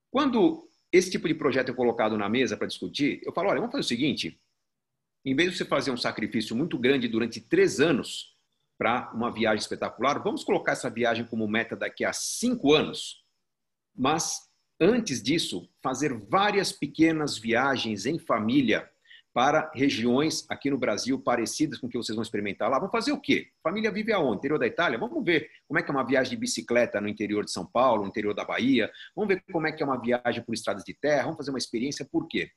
Quando esse tipo de projeto é colocado na mesa para discutir, eu falo, olha, vamos fazer o seguinte, em vez de você fazer um sacrifício muito grande durante 3 anos para uma viagem espetacular, vamos colocar essa viagem como meta daqui a 5 anos, mas antes disso, fazer várias pequenas viagens em família para regiões aqui no Brasil parecidas com o que vocês vão experimentar lá. Vamos fazer o quê? Família vive aonde? Interior da Itália? Vamos ver como é que é uma viagem de bicicleta no interior de São Paulo, no interior da Bahia. Vamos ver como é que é uma viagem por estradas de terra. Vamos fazer uma experiência. Por quê?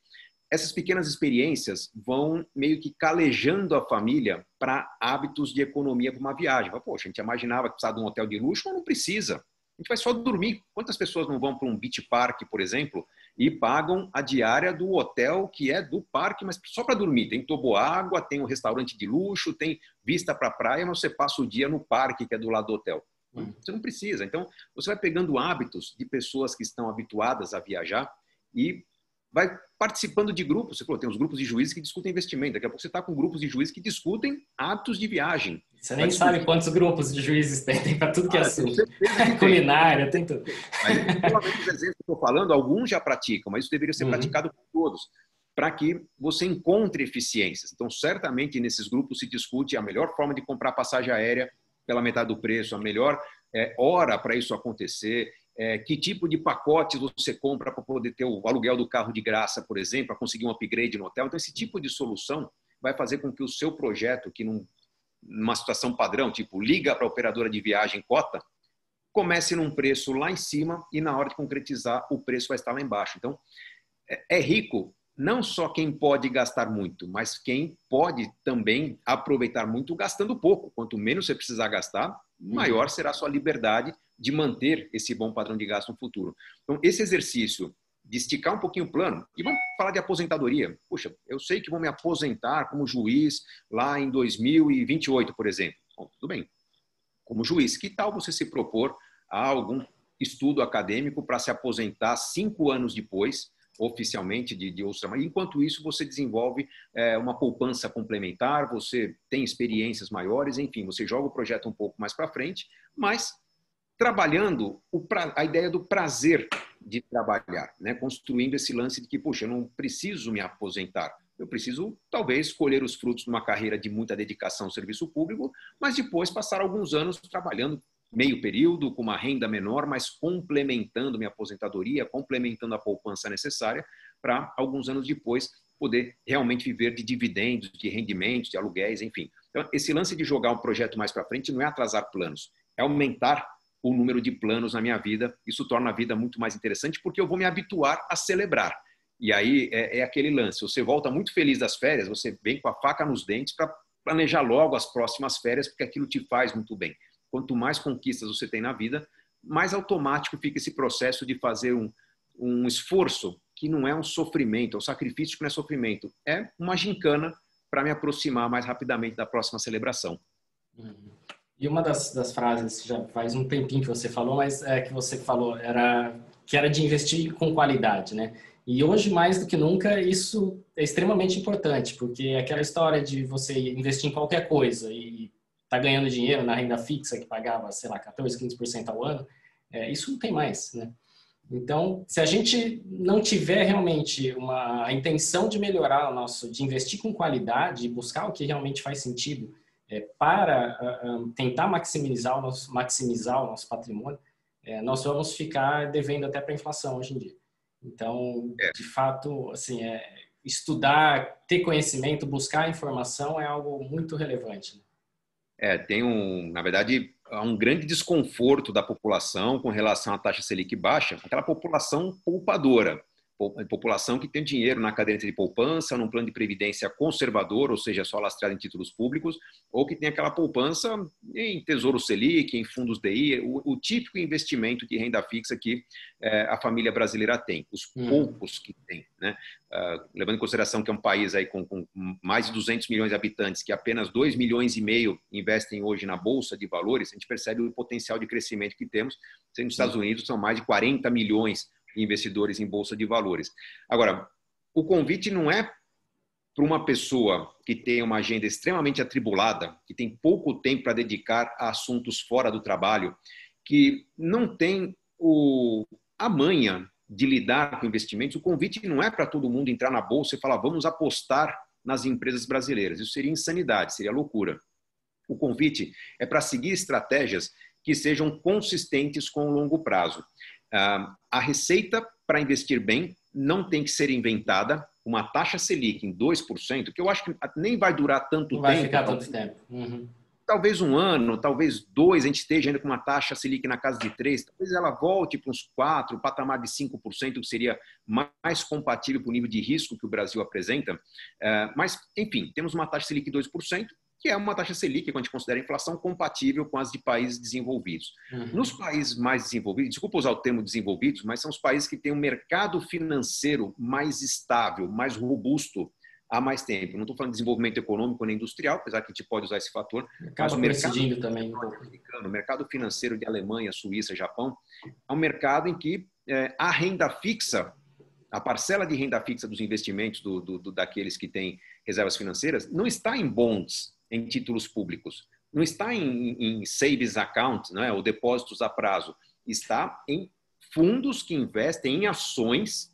Essas pequenas experiências vão meio que calejando a família para hábitos de economia para uma viagem. Poxa, a gente imaginava que precisava de um hotel de luxo, mas não precisa. A gente vai só dormir. Quantas pessoas não vão para um beach park, por exemplo, e pagam a diária do hotel que é do parque, mas só para dormir? Tem toboágua, tem um restaurante de luxo, tem vista para a praia, mas você passa o dia no parque que é do lado do hotel. Você não precisa. Então, você vai pegando hábitos de pessoas que estão habituadas a viajar e vai participando de grupos. Você falou, tem os grupos de juízes que discutem investimento. Daqui a pouco você está com grupos de juízes que discutem hábitos de viagem. Você nem sabe quantos grupos de juízes tem para tudo que é assunto. Culinária, tem tudo. Aí, provavelmente, os exemplos que eu estou falando, alguns já praticam, mas isso deveria ser praticado por todos, para que você encontre eficiências. Então, certamente, nesses grupos se discute a melhor forma de comprar passagem aérea pela metade do preço, a melhor hora para isso acontecer, que tipo de pacotes você compra para poder ter o aluguel do carro de graça, por exemplo, para conseguir um upgrade no hotel. Então, esse tipo de solução vai fazer com que o seu projeto, que numa situação padrão, tipo liga para a operadora de viagem cota, comece num preço lá em cima e na hora de concretizar o preço vai estar lá embaixo. Então, é rico não só quem pode gastar muito, mas quem pode também aproveitar muito gastando pouco. Quanto menos você precisar gastar, maior será a sua liberdade de manter esse bom padrão de gasto no futuro. Então, esse exercício de esticar um pouquinho o plano, e vamos falar de aposentadoria. Puxa, eu sei que vou me aposentar como juiz lá em 2028, por exemplo. Bom, tudo bem. Como juiz, que tal você se propor a algum estudo acadêmico para se aposentar 5 anos depois, oficialmente, de outros trabalhos? Enquanto isso, você desenvolve uma poupança complementar, você tem experiências maiores, enfim, você joga o projeto um pouco mais para frente, mas trabalhando a ideia do prazer de trabalhar, né? Construindo esse lance de que, puxa, eu não preciso me aposentar, eu preciso talvez colher os frutos de uma carreira de muita dedicação ao serviço público, mas depois passar alguns anos trabalhando meio período, com uma renda menor, mas complementando minha aposentadoria, complementando a poupança necessária para alguns anos depois poder realmente viver de dividendos, de rendimentos, de aluguéis, enfim. Então, esse lance de jogar um projeto mais para frente não é atrasar planos, é aumentar o número de planos na minha vida. Isso torna a vida muito mais interessante porque eu vou me habituar a celebrar. E aí é aquele lance, você volta muito feliz das férias, você vem com a faca nos dentes para planejar logo as próximas férias, porque aquilo te faz muito bem. Quanto mais conquistas você tem na vida, mais automático fica esse processo de fazer um esforço que não é um sofrimento, é um sacrifício que não é sofrimento, é uma gincana para me aproximar mais rapidamente da próxima celebração. E uma das frases, já faz um tempinho que você falou, mas que você falou, era de investir com qualidade, né? E hoje, mais do que nunca, isso é extremamente importante, porque aquela história de você investir em qualquer coisa e tá ganhando dinheiro na renda fixa que pagava, sei lá, 14, 15% ao ano, isso não tem mais, né? Então, se a gente não tiver realmente a intenção de melhorar de investir com qualidade e buscar o que realmente faz sentido para tentar maximizar o nosso patrimônio, nós vamos ficar devendo até para a inflação hoje em dia. Então, É. de fato, assim, estudar, ter conhecimento, buscar informação é algo muito relevante, né? Na verdade, há um grande desconforto da população com relação à taxa Selic baixa, aquela população poupadora, população que tem dinheiro na caderneta de poupança, num plano de previdência conservador, ou seja, só lastrado em títulos públicos, ou que tem aquela poupança em Tesouro Selic, em fundos DI, o típico investimento de renda fixa que a família brasileira tem, os poucos que tem, né? Levando em consideração que é um país aí com mais de 200 milhões de habitantes, que apenas 2,5 milhões investem hoje na Bolsa de Valores, a gente percebe o potencial de crescimento que temos. Nos Estados Unidos são mais de 40 milhões de investidores em Bolsa de Valores. Agora, o convite não é para uma pessoa que tem uma agenda extremamente atribulada, que tem pouco tempo para dedicar a assuntos fora do trabalho, que não tem a manha de lidar com investimentos. O convite não é para todo mundo entrar na bolsa e falar vamos apostar nas empresas brasileiras. Isso seria insanidade, seria loucura. O convite é para seguir estratégias que sejam consistentes com o longo prazo. A receita para investir bem não tem que ser inventada. Uma taxa Selic em 2%, que eu acho que nem vai durar tanto tempo. Não vai ficar tanto tempo. Talvez 1 ano, talvez 2, a gente esteja ainda com uma taxa Selic na casa de 3, talvez ela volte para uns 4, patamar de 5%, que seria mais compatível com o nível de risco que o Brasil apresenta. Mas, enfim, temos uma taxa Selic de 2%, que é uma taxa Selic, que a gente considera a inflação compatível com as de países desenvolvidos. Nos países mais desenvolvidos, desculpa usar o termo desenvolvidos, mas são os países que têm um mercado financeiro mais estável, mais robusto há mais tempo. Não estou falando de desenvolvimento econômico nem industrial, apesar que a gente pode usar esse fator. Acaba coincidindo também. O mercado financeiro de Alemanha, Suíça, Japão, é um mercado em que a renda fixa, a parcela de renda fixa dos investimentos daqueles que têm reservas financeiras, não está em bonds, em títulos públicos, não está em savings account, né, ou depósitos a prazo, está em fundos que investem em ações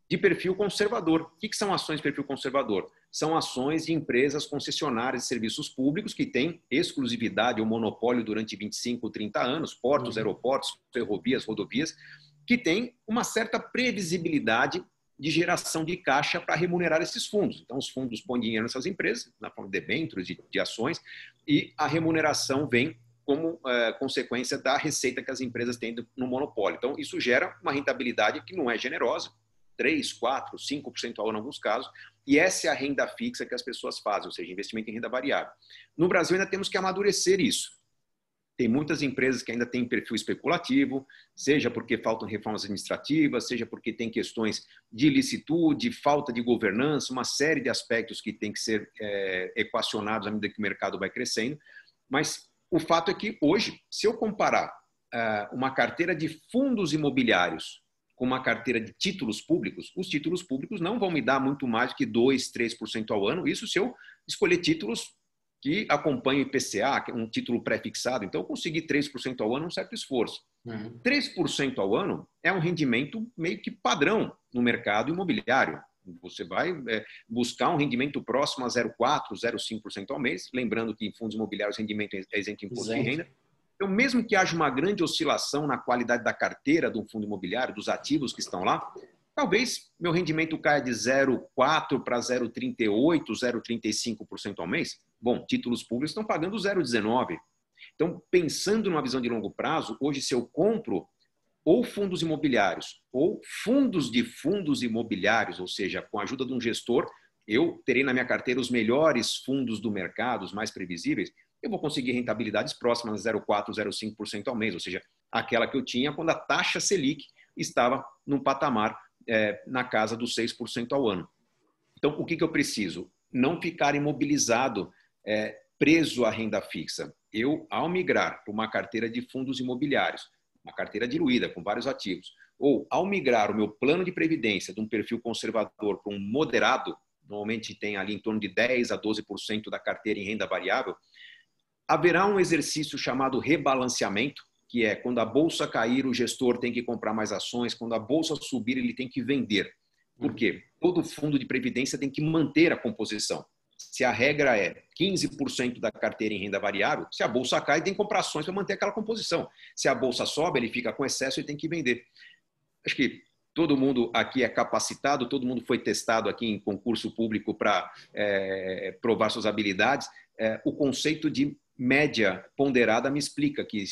de perfil conservador. O que são ações de perfil conservador? São ações de empresas concessionárias de serviços públicos que têm exclusividade ou monopólio durante 25, 30 anos, portos, aeroportos, ferrovias, rodovias, que têm uma certa previsibilidade de geração de caixa para remunerar esses fundos. Então, os fundos põem dinheiro nessas empresas, na forma de debêntures, de ações, e a remuneração vem como consequência da receita que as empresas têm no monopólio. Então, isso gera uma rentabilidade que não é generosa, 3, 4, 5% ao ano em alguns casos, e essa é a renda fixa que as pessoas fazem, ou seja, investimento em renda variável. No Brasil, ainda temos que amadurecer isso. Tem muitas empresas que ainda têm perfil especulativo, seja porque faltam reformas administrativas, seja porque tem questões de ilicitude, falta de governança, uma série de aspectos que têm que ser equacionados à medida que o mercado vai crescendo. Mas o fato é que hoje, se eu comparar uma carteira de fundos imobiliários com uma carteira de títulos públicos, os títulos públicos não vão me dar muito mais do que 2, 3% ao ano. Isso se eu escolher títulos que acompanham o IPCA, que é um título pré-fixado. Então, eu consegui 3% ao ano, um certo esforço. 3% ao ano é um rendimento meio que padrão no mercado imobiliário. Você vai buscar um rendimento próximo a 0,4%, 0,5% ao mês. Lembrando que em fundos imobiliários o rendimento é isento de imposto de renda. Então, mesmo que haja uma grande oscilação na qualidade da carteira de um fundo imobiliário, dos ativos que estão lá, talvez meu rendimento caia de 0,4% para 0,38%, 0,35% ao mês. Bom, títulos públicos estão pagando 0,19%. Então, pensando numa visão de longo prazo, hoje se eu compro ou fundos imobiliários ou fundos de fundos imobiliários, ou seja, com a ajuda de um gestor, eu terei na minha carteira os melhores fundos do mercado, os mais previsíveis, eu vou conseguir rentabilidades próximas a 0,4%, 0,5% ao mês, ou seja, aquela que eu tinha quando a taxa Selic estava num patamar na casa dos 6% ao ano. Então, o que eu preciso? Não ficar imobilizado, preso à renda fixa. Eu, ao migrar para uma carteira de fundos imobiliários, uma carteira diluída com vários ativos, ou ao migrar o meu plano de previdência de um perfil conservador para um moderado, normalmente tem ali em torno de 10% a 12% da carteira em renda variável, haverá um exercício chamado rebalanceamento, que é quando a bolsa cair, o gestor tem que comprar mais ações, quando a bolsa subir, ele tem que vender. Por quê? Todo fundo de previdência tem que manter a composição. Se a regra é 15% da carteira em renda variável, se a bolsa cai, tem que comprar ações para manter aquela composição. Se a bolsa sobe, ele fica com excesso e tem que vender. Acho que todo mundo aqui é capacitado, todo mundo foi testado aqui em concurso público para provar suas habilidades. O conceito de média ponderada me explica que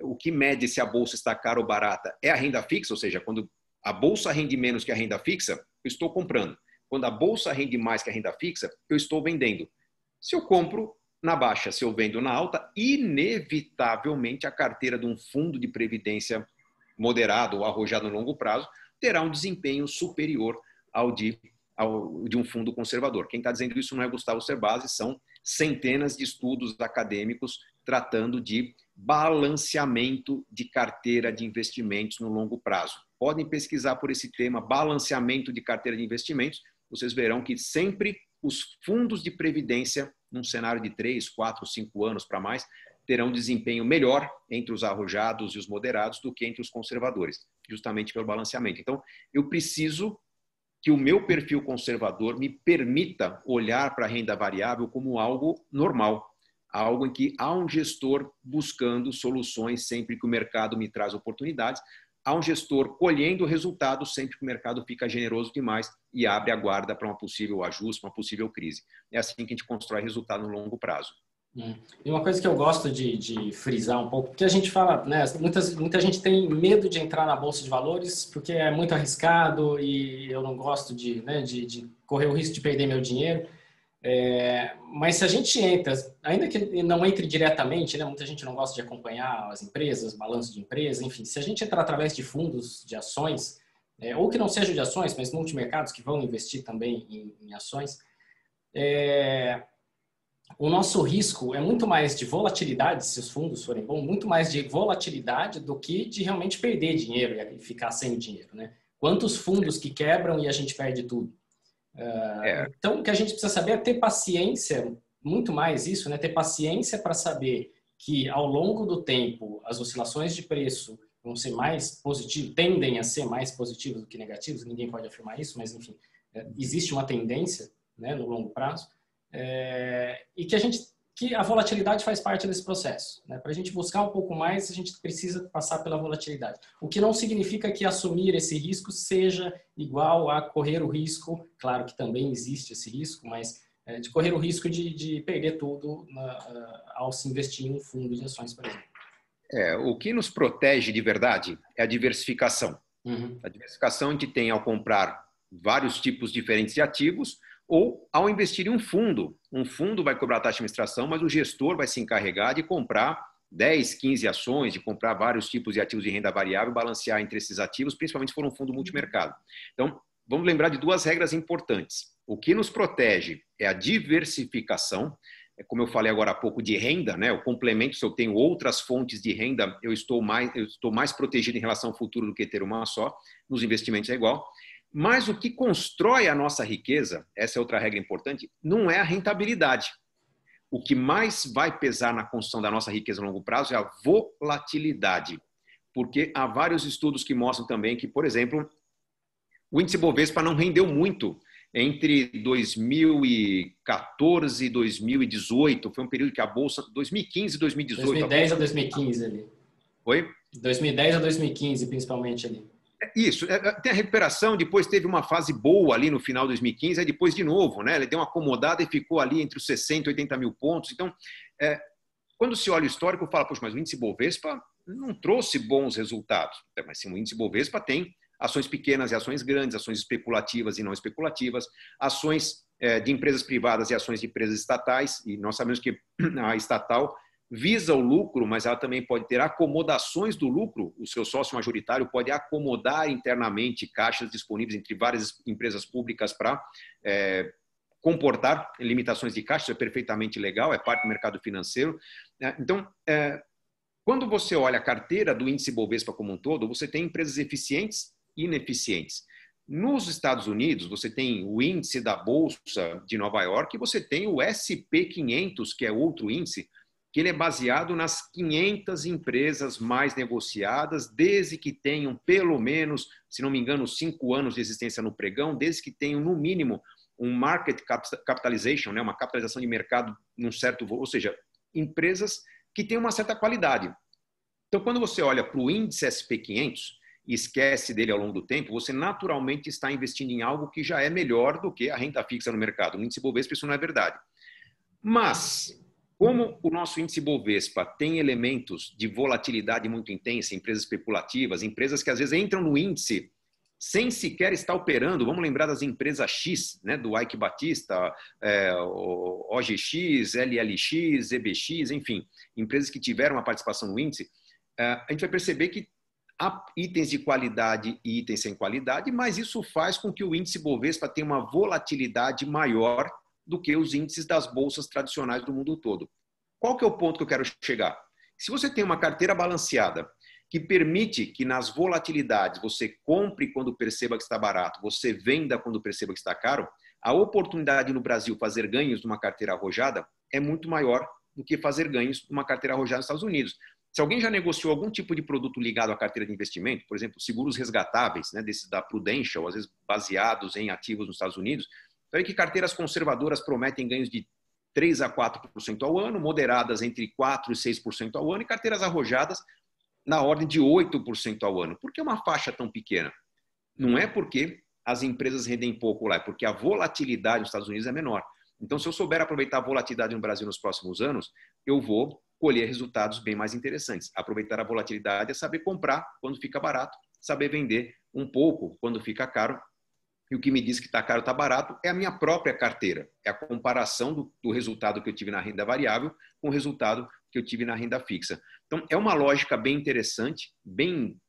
o que mede se a bolsa está cara ou barata é a renda fixa, ou seja, quando a bolsa rende menos que a renda fixa, eu estou comprando. Quando a bolsa rende mais que a renda fixa, eu estou vendendo. Se eu compro na baixa, se eu vendo na alta, inevitavelmente a carteira de um fundo de previdência moderado ou arrojado no longo prazo terá um desempenho superior ao de um fundo conservador. Quem está dizendo isso não é Gustavo Cerbasi, são centenas de estudos acadêmicos tratando de balanceamento de carteira de investimentos no longo prazo. Podem pesquisar por esse tema, balanceamento de carteira de investimentos, vocês verão que sempre os fundos de previdência, num cenário de 3, 4, 5 anos para mais, terão desempenho melhor entre os arrojados e os moderados do que entre os conservadores, justamente pelo balanceamento. Então, eu preciso que o meu perfil conservador me permita olhar para a renda variável como algo normal, algo em que há um gestor buscando soluções sempre que o mercado me traz oportunidades, há um gestor colhendo resultados sempre que o mercado fica generoso demais e abre a guarda para um possível ajuste, uma possível crise. É assim que a gente constrói resultado no longo prazo. E uma coisa que eu gosto de frisar um pouco, porque a gente fala, né, muita gente tem medo de entrar na Bolsa de Valores porque é muito arriscado e eu não gosto de correr o risco de perder meu dinheiro. Mas se a gente entra, ainda que não entre diretamente, né, muita gente não gosta de acompanhar as empresas, balanço de empresa, enfim, se a gente entrar através de fundos de ações, ou que não sejam de ações, mas multimercados que vão investir também em ações, o nosso risco é muito mais de volatilidade, se os fundos forem bons, muito mais de volatilidade do que de realmente perder dinheiro e ficar sem dinheiro, né? Quantos fundos que quebram e a gente perde tudo? Então, o que a gente precisa saber é ter paciência, muito mais isso, né? Ter paciência para saber que ao longo do tempo as oscilações de preço vão ser mais positivas, tendem a ser mais positivas do que negativas, ninguém pode afirmar isso, mas enfim, existe uma tendência, né, no longo prazo. E que a volatilidade faz parte desse processo, né? Para a gente buscar um pouco mais, a gente precisa passar pela volatilidade. O que não significa que assumir esse risco seja igual a correr o risco, claro que também existe esse risco, mas de correr o risco de perder tudo ao se investir em um fundo de ações, por exemplo. O que nos protege de verdade é a diversificação. Uhum. A diversificação a gente tem ao comprar vários tipos diferentes de ativos, ou ao investir em um fundo. Um fundo vai cobrar taxa de administração, mas o gestor vai se encarregar de comprar 10, 15 ações, de comprar vários tipos de ativos de renda variável, balancear entre esses ativos, principalmente se for um fundo multimercado. Então, vamos lembrar de duas regras importantes. O que nos protege é a diversificação, como eu falei agora há pouco, de renda, né? O complemento, se eu tenho outras fontes de renda, eu estou mais protegido em relação ao futuro do que ter uma só. Nos investimentos é igual. Mas o que constrói a nossa riqueza, essa é outra regra importante, não é a rentabilidade. O que mais vai pesar na construção da nossa riqueza a longo prazo é a volatilidade. Porque há vários estudos que mostram também que, por exemplo, o índice Bovespa não rendeu muito entre 2014 e 2018. Foi um período que a Bolsa... 2015 e 2018... 2010 a 2015 ali. Oi? 2010 a 2015, principalmente ali. Isso, tem a recuperação, depois teve uma fase boa ali no final de 2015, aí depois de novo, né? Ele deu uma acomodada e ficou ali entre os 60 e 80 mil pontos. Então, quando se olha o histórico, fala, poxa, mas o índice Bovespa não trouxe bons resultados. Mas sim, o índice Bovespa tem ações pequenas e ações grandes, ações especulativas e não especulativas, ações de empresas privadas e ações de empresas estatais, e nós sabemos que a estatal visa o lucro, mas ela também pode ter acomodações do lucro. O seu sócio majoritário pode acomodar internamente caixas disponíveis entre várias empresas públicas para comportar limitações de caixa. Isso é perfeitamente legal, é parte do mercado financeiro. Então, quando você olha a carteira do índice Bovespa como um todo, você tem empresas eficientes e ineficientes. Nos Estados Unidos, você tem o índice da Bolsa de Nova York e você tem o SP500, que é outro índice, que ele é baseado nas 500 empresas mais negociadas, desde que tenham pelo menos, se não me engano, 5 anos de existência no pregão, desde que tenham no mínimo um market capitalization, né, uma capitalização de mercado num certo, ou seja, empresas que têm uma certa qualidade. Então, quando você olha para o índice SP500 e esquece dele ao longo do tempo, você naturalmente está investindo em algo que já é melhor do que a renda fixa no mercado. No índice Bovespa isso não é verdade. Mas, como o nosso índice Bovespa tem elementos de volatilidade muito intensa, empresas especulativas, empresas que às vezes entram no índice sem sequer estar operando, vamos lembrar das empresas X, né, do Ike Batista, OGX, LLX, EBX, enfim, empresas que tiveram uma participação no índice, a gente vai perceber que há itens de qualidade e itens sem qualidade, mas isso faz com que o índice Bovespa tenha uma volatilidade maior do que os índices das bolsas tradicionais do mundo todo. Qual que é o ponto que eu quero chegar? Se você tem uma carteira balanceada, que permite que nas volatilidades você compre quando perceba que está barato, você venda quando perceba que está caro, a oportunidade no Brasil fazer ganhos numa carteira arrojada é muito maior do que fazer ganhos numa carteira arrojada nos Estados Unidos. Se alguém já negociou algum tipo de produto ligado à carteira de investimento, por exemplo, seguros resgatáveis, né, desses da Prudential, às vezes baseados em ativos nos Estados Unidos, então é que carteiras conservadoras prometem ganhos de 3 a 4% ao ano, moderadas entre 4% e 6% ao ano, e carteiras arrojadas na ordem de 8% ao ano. Por que uma faixa tão pequena? Não é porque as empresas rendem pouco lá, é porque a volatilidade nos Estados Unidos é menor. Então, se eu souber aproveitar a volatilidade no Brasil nos próximos anos, eu vou colher resultados bem mais interessantes. Aproveitar a volatilidade é saber comprar quando fica barato, saber vender um pouco quando fica caro. E o que me diz que está caro, está barato, é a minha própria carteira. É a comparação do resultado que eu tive na renda variável com o resultado que eu tive na renda fixa. Então, é uma lógica bem interessante, bem,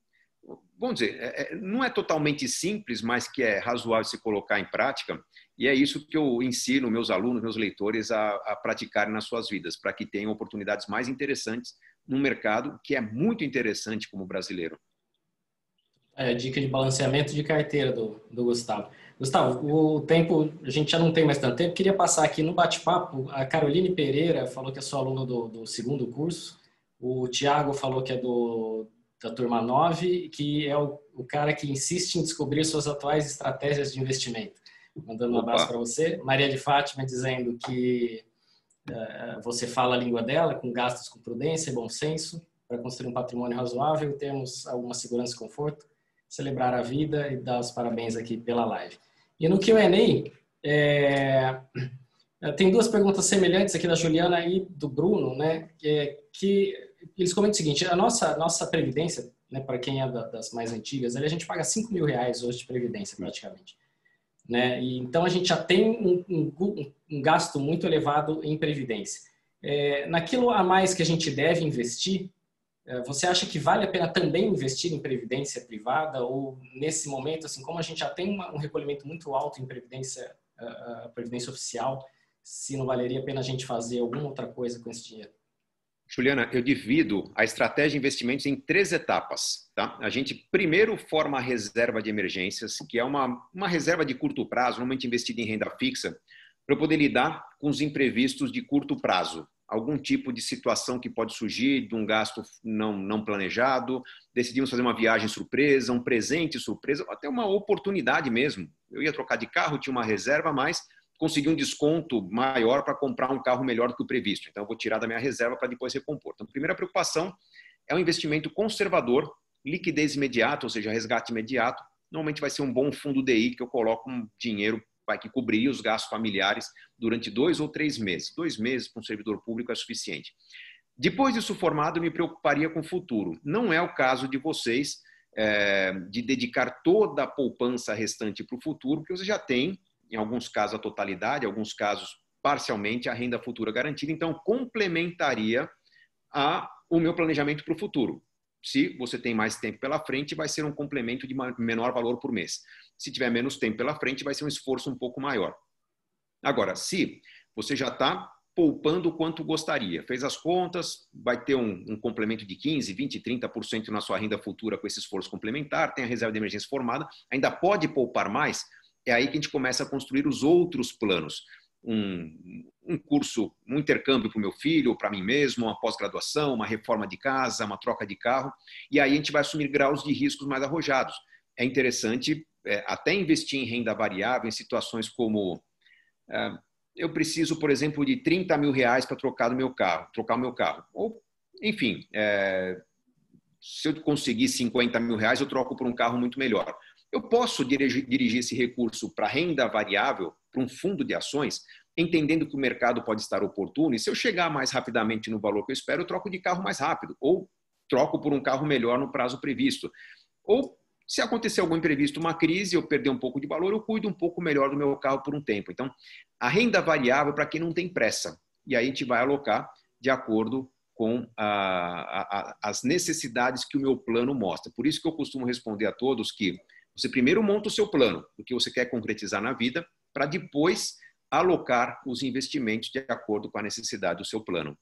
vamos dizer, não é totalmente simples, mas que é razoável se colocar em prática. E é isso que eu ensino meus alunos, meus leitores a praticarem nas suas vidas, para que tenham oportunidades mais interessantes num mercado que é muito interessante como brasileiro. Dica de balanceamento de carteira do Gustavo. Gustavo, o tempo, a gente já não tem mais tanto tempo, queria passar aqui no bate-papo, a Caroline Pereira falou que é sua aluna do segundo curso, o Tiago falou que é da turma 9, que é o cara que insiste em descobrir suas atuais estratégias de investimento. Mandando um abraço para você. Maria de Fátima dizendo que você fala a língua dela, com gastos com prudência e bom senso, para construir um patrimônio razoável e termos alguma segurança e conforto, celebrar a vida e dar os parabéns aqui pela live. E no Q&A, tem duas perguntas semelhantes aqui da Juliana e do Bruno, né? Que eles comentam o seguinte: a nossa previdência, né, para quem é das mais antigas, a gente paga R$5.000 hoje de previdência praticamente, né? E então a gente já tem um gasto muito elevado em previdência. Naquilo a mais que a gente deve investir, você acha que vale a pena também investir em previdência privada, ou nesse momento, assim, como a gente já tem um recolhimento muito alto em previdência oficial, se não valeria a pena a gente fazer alguma outra coisa com esse dinheiro? Juliana, eu divido a estratégia de investimentos em 3 etapas. Tá? A gente primeiro forma a reserva de emergências, que é uma reserva de curto prazo, normalmente investida em renda fixa, para eu poder lidar com os imprevistos de curto prazo. Algum tipo de situação que pode surgir, de um gasto não planejado, decidimos fazer uma viagem surpresa, um presente surpresa, ou até uma oportunidade mesmo. Eu ia trocar de carro, tinha uma reserva, mas consegui um desconto maior para comprar um carro melhor do que o previsto. Então, eu vou tirar da minha reserva para depois recompor. Então, a primeira preocupação é um investimento conservador, liquidez imediata, ou seja, resgate imediato. Normalmente vai ser um bom fundo DI que eu coloco um dinheiro que cobriria os gastos familiares durante 2 ou 3 meses. 2 meses para um servidor público é suficiente. Depois disso formado, eu me preocuparia com o futuro. Não é o caso de vocês de dedicar toda a poupança restante para o futuro, porque você já tem, em alguns casos, a totalidade, em alguns casos, parcialmente, a renda futura garantida. Então, complementaria o meu planejamento para o futuro. Se você tem mais tempo pela frente, vai ser um complemento de menor valor por mês. Se tiver menos tempo pela frente, vai ser um esforço um pouco maior. Agora, se você já está poupando o quanto gostaria, fez as contas, vai ter um complemento de 15%, 20%, 30% na sua renda futura com esse esforço complementar, tem a reserva de emergência formada, ainda pode poupar mais, é aí que a gente começa a construir os outros planos. Um curso, um intercâmbio para o meu filho, ou para mim mesmo, uma pós-graduação, uma reforma de casa, uma troca de carro, e aí a gente vai assumir graus de riscos mais arrojados. É interessante até investir em renda variável em situações como eu preciso, por exemplo, de 30 mil reais para trocar o meu carro. Ou, enfim, se eu conseguir 50 mil reais, eu troco por um carro muito melhor. Eu posso dirigir esse recurso para renda variável, para um fundo de ações, entendendo que o mercado pode estar oportuno, e se eu chegar mais rapidamente no valor que eu espero, eu troco de carro mais rápido, ou troco por um carro melhor no prazo previsto. Ou, se acontecer algum imprevisto, uma crise, eu perder um pouco de valor, eu cuido um pouco melhor do meu carro por um tempo. Então, a renda variável é para quem não tem pressa. E aí a gente vai alocar de acordo com as necessidades que o meu plano mostra. Por isso que eu costumo responder a todos que você primeiro monta o seu plano, do que você quer concretizar na vida, para depois alocar os investimentos de acordo com a necessidade do seu plano.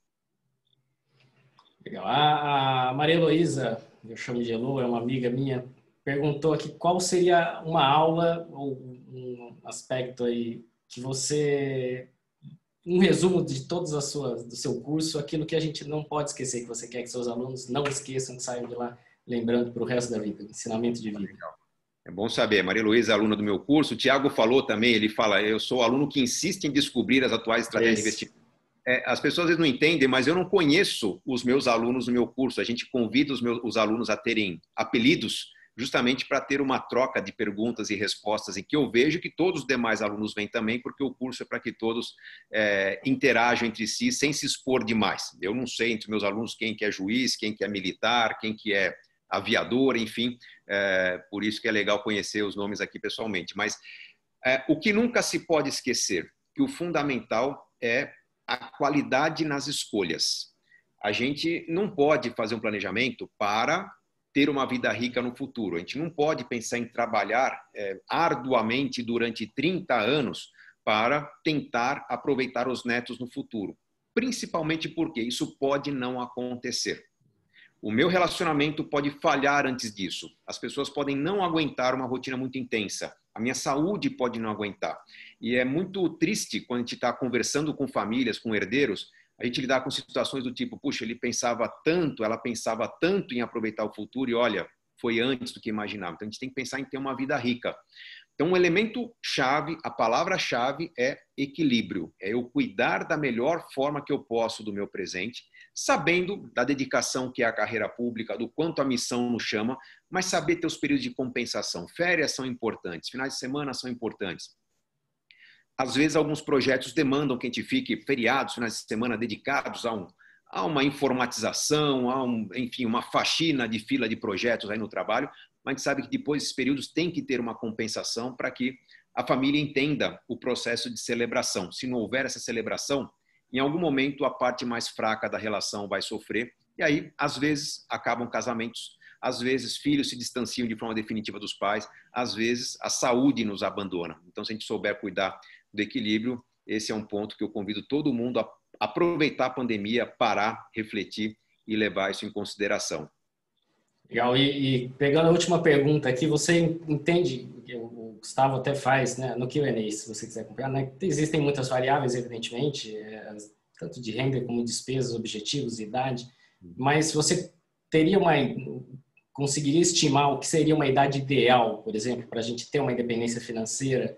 Legal. A Maria Heloísa, eu chamo de Elo, é uma amiga minha, perguntou aqui qual seria uma aula ou um aspecto aí que você, um resumo de todas do seu curso, aquilo que a gente não pode esquecer, que você quer que seus alunos não esqueçam, que saiam de lá lembrando para o resto da vida, ensinamento de vida. Legal. É bom saber. Maria Luísa é aluna do meu curso. O Tiago falou também, ele fala, eu sou aluno que insiste em descobrir as atuais estratégias de investimento. As pessoas às vezes não entendem, mas eu não conheço os meus alunos no meu curso. A gente convida os alunos a terem apelidos justamente para ter uma troca de perguntas e respostas, em que eu vejo que todos os demais alunos vêm também, porque o curso é para que todos interajam entre si sem se expor demais. Eu não sei entre meus alunos quem que é juiz, quem que é militar, quem que é aviador, enfim, por isso que é legal conhecer os nomes aqui pessoalmente. Mas o que nunca se pode esquecer, que o fundamental é a qualidade nas escolhas. A gente não pode fazer um planejamento para ter uma vida rica no futuro. A gente não pode pensar em trabalhar arduamente durante 30 anos para tentar aproveitar os netos no futuro. Principalmente porque isso pode não acontecer. O meu relacionamento pode falhar antes disso. As pessoas podem não aguentar uma rotina muito intensa. A minha saúde pode não aguentar. E é muito triste quando a gente está conversando com famílias, com herdeiros, a gente lidar com situações do tipo, puxa, ele pensava tanto, ela pensava tanto em aproveitar o futuro e olha, foi antes do que imaginava. Então a gente tem que pensar em ter uma vida rica. Então um elemento chave, a palavra-chave é equilíbrio. É eu cuidar da melhor forma que eu posso do meu presente, sabendo da dedicação que é a carreira pública, do quanto a missão nos chama, mas saber ter os períodos de compensação. Férias são importantes, finais de semana são importantes. Às vezes, alguns projetos demandam que a gente fique feriados, finais de semana dedicados a uma informatização, enfim, uma faxina de fila de projetos aí no trabalho, mas a gente sabe que depois desses períodos tem que ter uma compensação para que a família entenda o processo de celebração. Se não houver essa celebração, em algum momento a parte mais fraca da relação vai sofrer e aí, às vezes, acabam casamentos, às vezes filhos se distanciam de forma definitiva dos pais, às vezes a saúde nos abandona. Então, se a gente souber cuidar do equilíbrio, esse é um ponto que eu convido todo mundo a aproveitar a pandemia, parar, refletir e levar isso em consideração. Legal. E pegando a última pergunta aqui, você entende, o Gustavo até faz, né, no Q&A, se você quiser acompanhar, né, existem muitas variáveis, evidentemente, tanto de renda como despesas, objetivos, idade, mas você conseguiria estimar o que seria uma idade ideal, por exemplo, para a gente ter uma independência financeira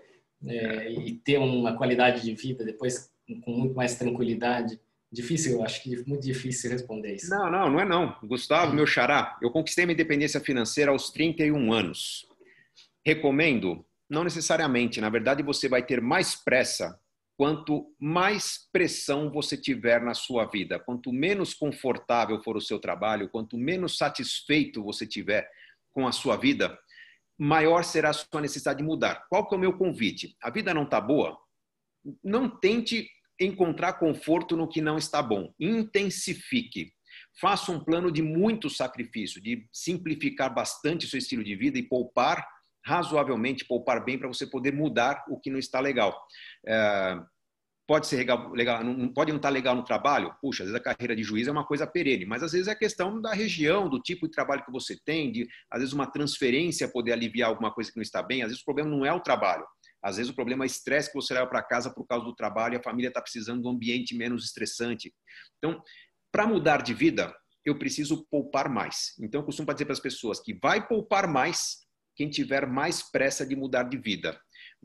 e ter uma qualidade de vida depois com muito mais tranquilidade? Difícil, eu acho que é muito difícil responder isso. Não é não. Gustavo, meu xará, eu conquistei minha independência financeira aos 31 anos. Recomendo? Não necessariamente. Na verdade, você vai ter mais pressa quanto mais pressão você tiver na sua vida. Quanto menos confortável for o seu trabalho, quanto menos satisfeito você tiver com a sua vida, maior será a sua necessidade de mudar. Qual que é o meu convite? A vida não está boa? Não tente encontrar conforto no que não está bom. Intensifique. Faça um plano de muito sacrifício, de simplificar bastante o seu estilo de vida e poupar razoavelmente, poupar bem para você poder mudar o que não está legal. Pode ser legal, pode não estar legal no trabalho? Puxa, às vezes a carreira de juiz é uma coisa perene, mas às vezes é questão da região, do tipo de trabalho que você tem, às vezes uma transferência poder aliviar alguma coisa que não está bem, às vezes o problema não é o trabalho. Às vezes o problema é o estresse que você leva para casa por causa do trabalho e a família está precisando de um ambiente menos estressante. Então, para mudar de vida, eu preciso poupar mais. Então, eu costumo dizer para as pessoas que vai poupar mais quem tiver mais pressa de mudar de vida.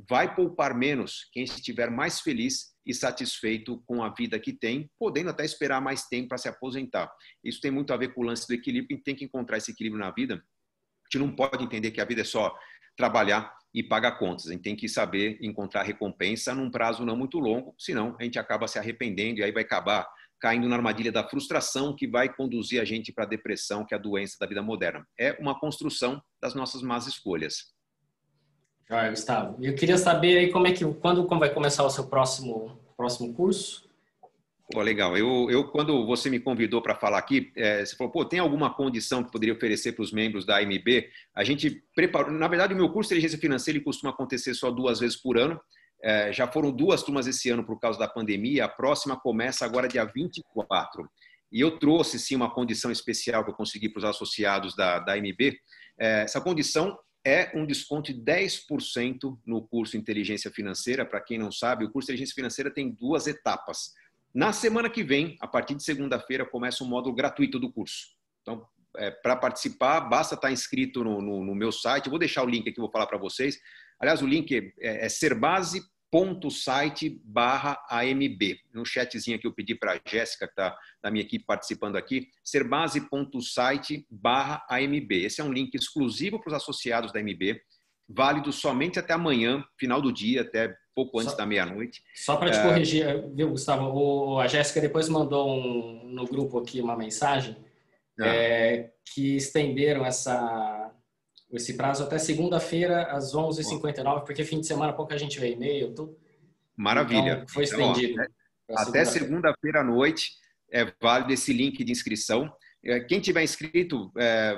vai poupar menos quem estiver mais feliz e satisfeito com a vida que tem, podendo até esperar mais tempo para se aposentar. Isso tem muito a ver com o lance do equilíbrio, e tem que encontrar esse equilíbrio na vida. A gente não pode entender que a vida é só trabalhar e pagar contas. A gente tem que saber encontrar recompensa num prazo não muito longo, senão a gente acaba se arrependendo e aí vai acabar caindo na armadilha da frustração, que vai conduzir a gente para a depressão, que é a doença da vida moderna. É uma construção das nossas más escolhas. Joia, Gustavo. Eu queria saber aí quando vai começar o seu próximo curso? Pô, legal. Quando você me convidou para falar aqui, você falou, pô, tem alguma condição que poderia oferecer para os membros da AMB? A gente preparou, na verdade, o meu curso de inteligência financeira ele costuma acontecer só 2 vezes por ano. Já foram 2 turmas esse ano por causa da pandemia, a próxima começa agora dia 24. E eu trouxe, sim, uma condição especial que eu consegui para os associados da AMB. Essa condição é um desconto de 10% no curso Inteligência Financeira. Para quem não sabe, o curso Inteligência Financeira tem 2 etapas. Na semana que vem, a partir de segunda-feira, começa um módulo gratuito do curso. Então, para participar, basta estar inscrito no meu site. Eu vou deixar o link aqui, vou falar para vocês. Aliás, o link é serbase.site/AMB. No chatzinho que eu pedi para a Jéssica, que está da minha equipe participando aqui, serbase.site/AMB. Esse é um link exclusivo para os associados da AMB, válido somente até amanhã, final do dia, até pouco antes da meia-noite. Só para te corrigir, viu, Gustavo? A Jéssica depois mandou no grupo aqui uma mensagem que estenderam esse prazo até segunda-feira às 11h59, porque fim de semana pouca gente vê e-mail, tudo. Maravilha. Então, foi estendido. Até segunda-feira à noite é válido esse link de inscrição. Quem tiver inscrito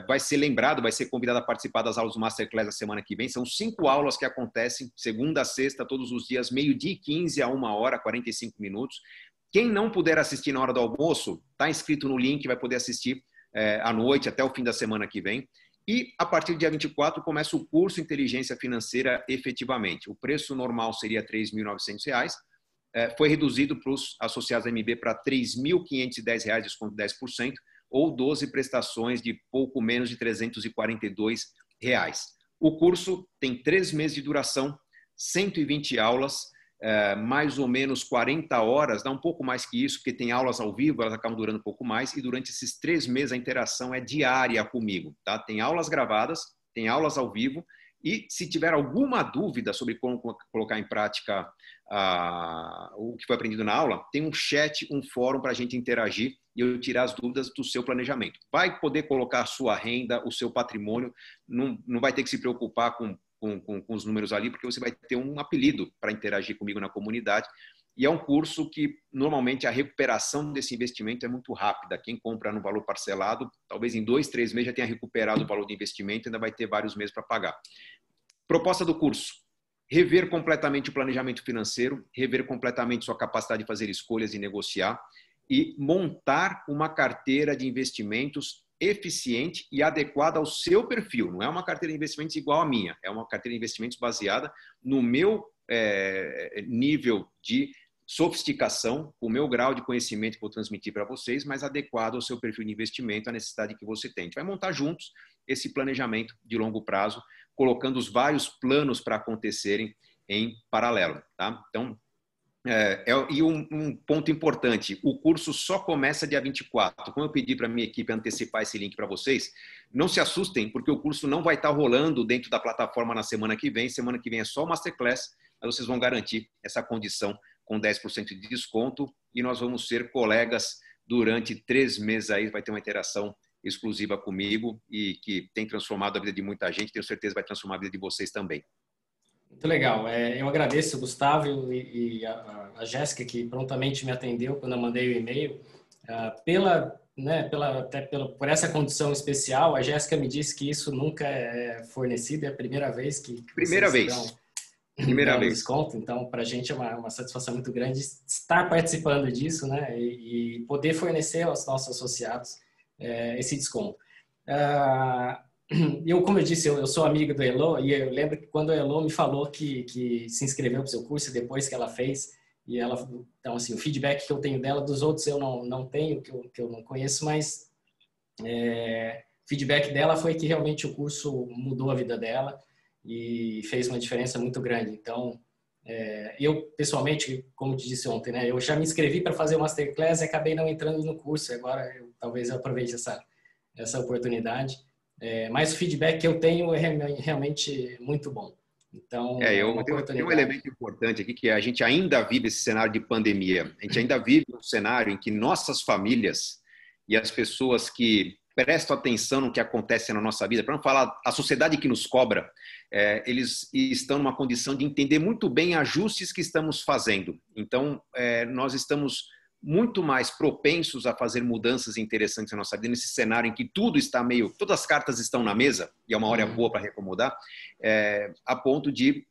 vai ser lembrado, vai ser convidado a participar das aulas do Masterclass da semana que vem. São 5 aulas que acontecem segunda a sexta, todos os dias, 12h15 a 1h, 45 minutos. Quem não puder assistir na hora do almoço, está inscrito no link, vai poder assistir à noite, até o fim da semana que vem. E a partir do dia 24 começa o curso Inteligência Financeira efetivamente. O preço normal seria R$ 3.900. Foi reduzido para os associados da MB para R$ 3.510, desconto de 10%, ou 12 prestações de pouco menos de R$ 342. O curso tem 3 meses de duração, 120 aulas, mais ou menos 40 horas, dá um pouco mais que isso, porque tem aulas ao vivo, elas acabam durando um pouco mais, e durante esses 3 meses a interação é diária comigo. Tá? Tem aulas gravadas, tem aulas ao vivo, e se tiver alguma dúvida sobre como colocar em prática o que foi aprendido na aula, tem um chat, um fórum para a gente interagir e eu tirar as dúvidas do seu planejamento. Vai poder colocar a sua renda, o seu patrimônio, não vai ter que se preocupar com os números ali, porque você vai ter um apelido para interagir comigo na comunidade. E é um curso que, normalmente, a recuperação desse investimento é muito rápida. Quem compra no valor parcelado, talvez em 2, 3 meses já tenha recuperado o valor do investimento, ainda vai ter vários meses para pagar. Proposta do curso: rever completamente o planejamento financeiro, rever completamente sua capacidade de fazer escolhas e negociar, e montar uma carteira de investimentos eficiente e adequada ao seu perfil. Não é uma carteira de investimentos igual à minha, é uma carteira de investimentos baseada no meu nível de sofisticação, o meu grau de conhecimento que vou transmitir para vocês, mas adequado ao seu perfil de investimento, à necessidade que você tem. A gente vai montar juntos esse planejamento de longo prazo, colocando os vários planos para acontecerem em paralelo. Tá? Então, e um ponto importante, o curso só começa dia 24. Como eu pedi para a minha equipe antecipar esse link para vocês, não se assustem, porque o curso não vai estar rolando dentro da plataforma na semana que vem. Semana que vem é só o Masterclass, mas vocês vão garantir essa condição com 10% de desconto e nós vamos ser colegas durante 3 meses aí, vai ter uma interação exclusiva comigo e que tem transformado a vida de muita gente, tenho certeza vai transformar a vida de vocês também. Muito legal. Eu agradeço o Gustavo e a Jéssica, que prontamente me atendeu quando eu mandei o e-mail. Por essa condição especial, a Jéssica me disse que isso nunca é fornecido, é a primeira vez que primeira vez. Dão desconto. Então, para a gente é uma satisfação muito grande estar participando disso, né? E poder fornecer aos nossos associados esse desconto. Como eu disse, eu sou amigo do Elo, e eu lembro que quando a Elo me falou que se inscreveu para o seu curso, depois que ela fez, e então, assim, o feedback que eu tenho dela, dos outros eu não tenho, que eu não conheço, mas o feedback dela foi que realmente o curso mudou a vida dela, e fez uma diferença muito grande. Então, eu, pessoalmente, como te disse ontem, né, eu já me inscrevi para fazer o Masterclass e acabei não entrando no curso. Agora, talvez eu aproveite essa oportunidade. Mas o feedback que eu tenho é realmente muito bom. Então, é uma Tem um oportunidade. elemento importante aqui, que a gente ainda vive esse cenário de pandemia. A gente ainda vive um cenário em que nossas famílias e as pessoas que prestam atenção no que acontece na nossa vida, para não falar a sociedade que nos cobra, eles estão numa condição de entender muito bem ajustes que estamos fazendo. Então, nós estamos muito mais propensos a fazer mudanças interessantes na nossa vida, nesse cenário em que tudo está todas as cartas estão na mesa, e é uma hora boa para reacomodar, a ponto de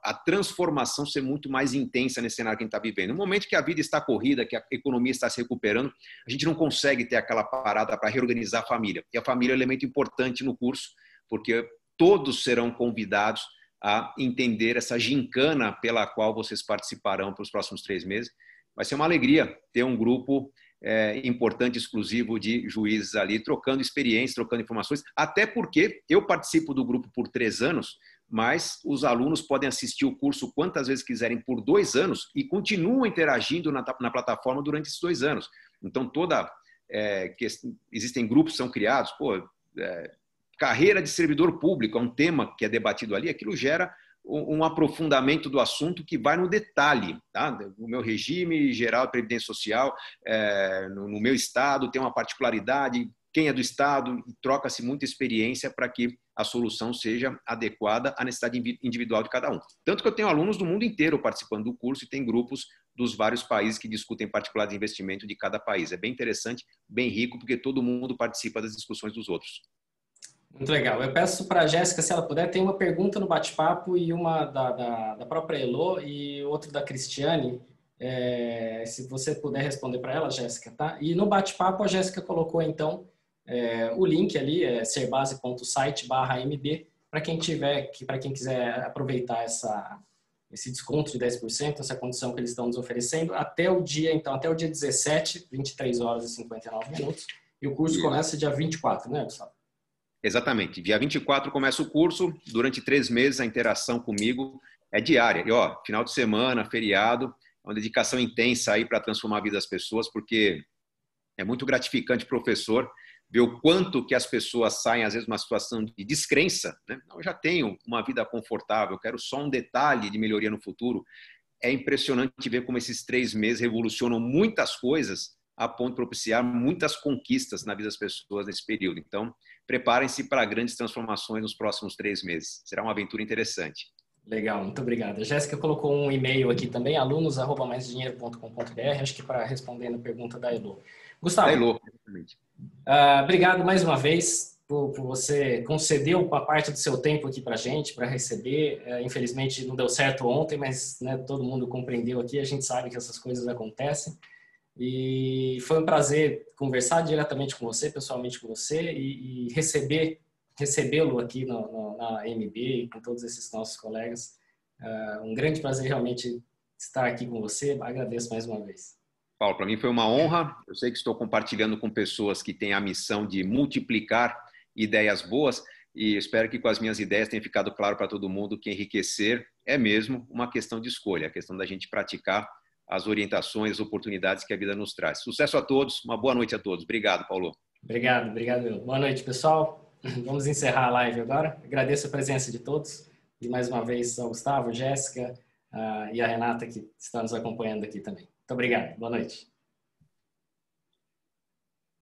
a transformação ser muito mais intensa nesse cenário que a gente está vivendo. No momento que a vida está corrida, que a economia está se recuperando, a gente não consegue ter aquela parada para reorganizar a família. E a família é um elemento importante no curso, porque todos serão convidados a entender essa gincana pela qual vocês participarão para os próximos 3 meses. Vai ser uma alegria ter um grupo importante, exclusivo de juízes ali, trocando experiências, trocando informações, até porque eu participo do grupo por 3 anos, mas os alunos podem assistir o curso quantas vezes quiserem por 2 anos e continuam interagindo na plataforma durante esses 2 anos. Então, existem grupos que são criados, carreira de servidor público é um tema que é debatido ali, aquilo gera um aprofundamento do assunto que vai no detalhe, tá? O meu regime geral de previdência social, no meu estado tem uma particularidade, quem é do estado, troca-se muita experiência para que a solução seja adequada à necessidade individual de cada um. Tanto que eu tenho alunos do mundo inteiro participando do curso e tem grupos dos vários países que discutem particularidades de investimento de cada país. É bem interessante, bem rico, porque todo mundo participa das discussões dos outros. Muito legal. Eu peço para a Jéssica, se ela puder, tem uma pergunta no bate-papo e uma da própria Elo e outra da Cristiane. Se você puder responder para ela, Jéssica, tá? E no bate-papo a Jéssica colocou, então, o link ali, serbase.site/mb, para quem quiser aproveitar esse desconto de 10%, essa condição que eles estão nos oferecendo, até o dia 17, 23 horas e 59 minutos. E o curso começa dia 24, né, Gustavo? Exatamente. Dia 24 começa o curso. Durante 3 meses a interação comigo é diária. E, final de semana, feriado, é uma dedicação intensa aí para transformar a vida das pessoas, porque é muito gratificante, professor, ver o quanto que as pessoas saem, às vezes, de uma situação de descrença, né? Não, eu já tenho uma vida confortável, eu quero só um detalhe de melhoria no futuro. É impressionante ver como esses 3 meses revolucionam muitas coisas a ponto de propiciar muitas conquistas na vida das pessoas nesse período. Então, preparem-se para grandes transformações nos próximos 3 meses. Será uma aventura interessante. Legal, muito obrigado. A Jéssica colocou um e-mail aqui também, alunos@maisdinheiro.com.br, acho que para responder a pergunta da Elo. Gustavo, da Elo, exatamente. Obrigado mais uma vez por você conceder uma parte do seu tempo aqui para a gente, para receber. Infelizmente não deu certo ontem, mas né, todo mundo compreendeu aqui, a gente sabe que essas coisas acontecem. E foi um prazer conversar diretamente com você, pessoalmente com você, e recebê-lo aqui na MB e com todos esses nossos colegas. Um grande prazer realmente estar aqui com você. Agradeço mais uma vez. Paulo, para mim foi uma honra. Eu sei que estou compartilhando com pessoas que têm a missão de multiplicar ideias boas e espero que com as minhas ideias tenha ficado claro para todo mundo que enriquecer é mesmo uma questão de escolha, a questão da gente praticar as orientações, as oportunidades que a vida nos traz. Sucesso a todos, uma boa noite a todos. Obrigado, Paulo. Obrigado. Boa noite, pessoal. Vamos encerrar a live agora. Agradeço a presença de todos e mais uma vez ao Gustavo, Jéssica e a Renata que está nos acompanhando aqui também. Muito obrigado. Boa noite.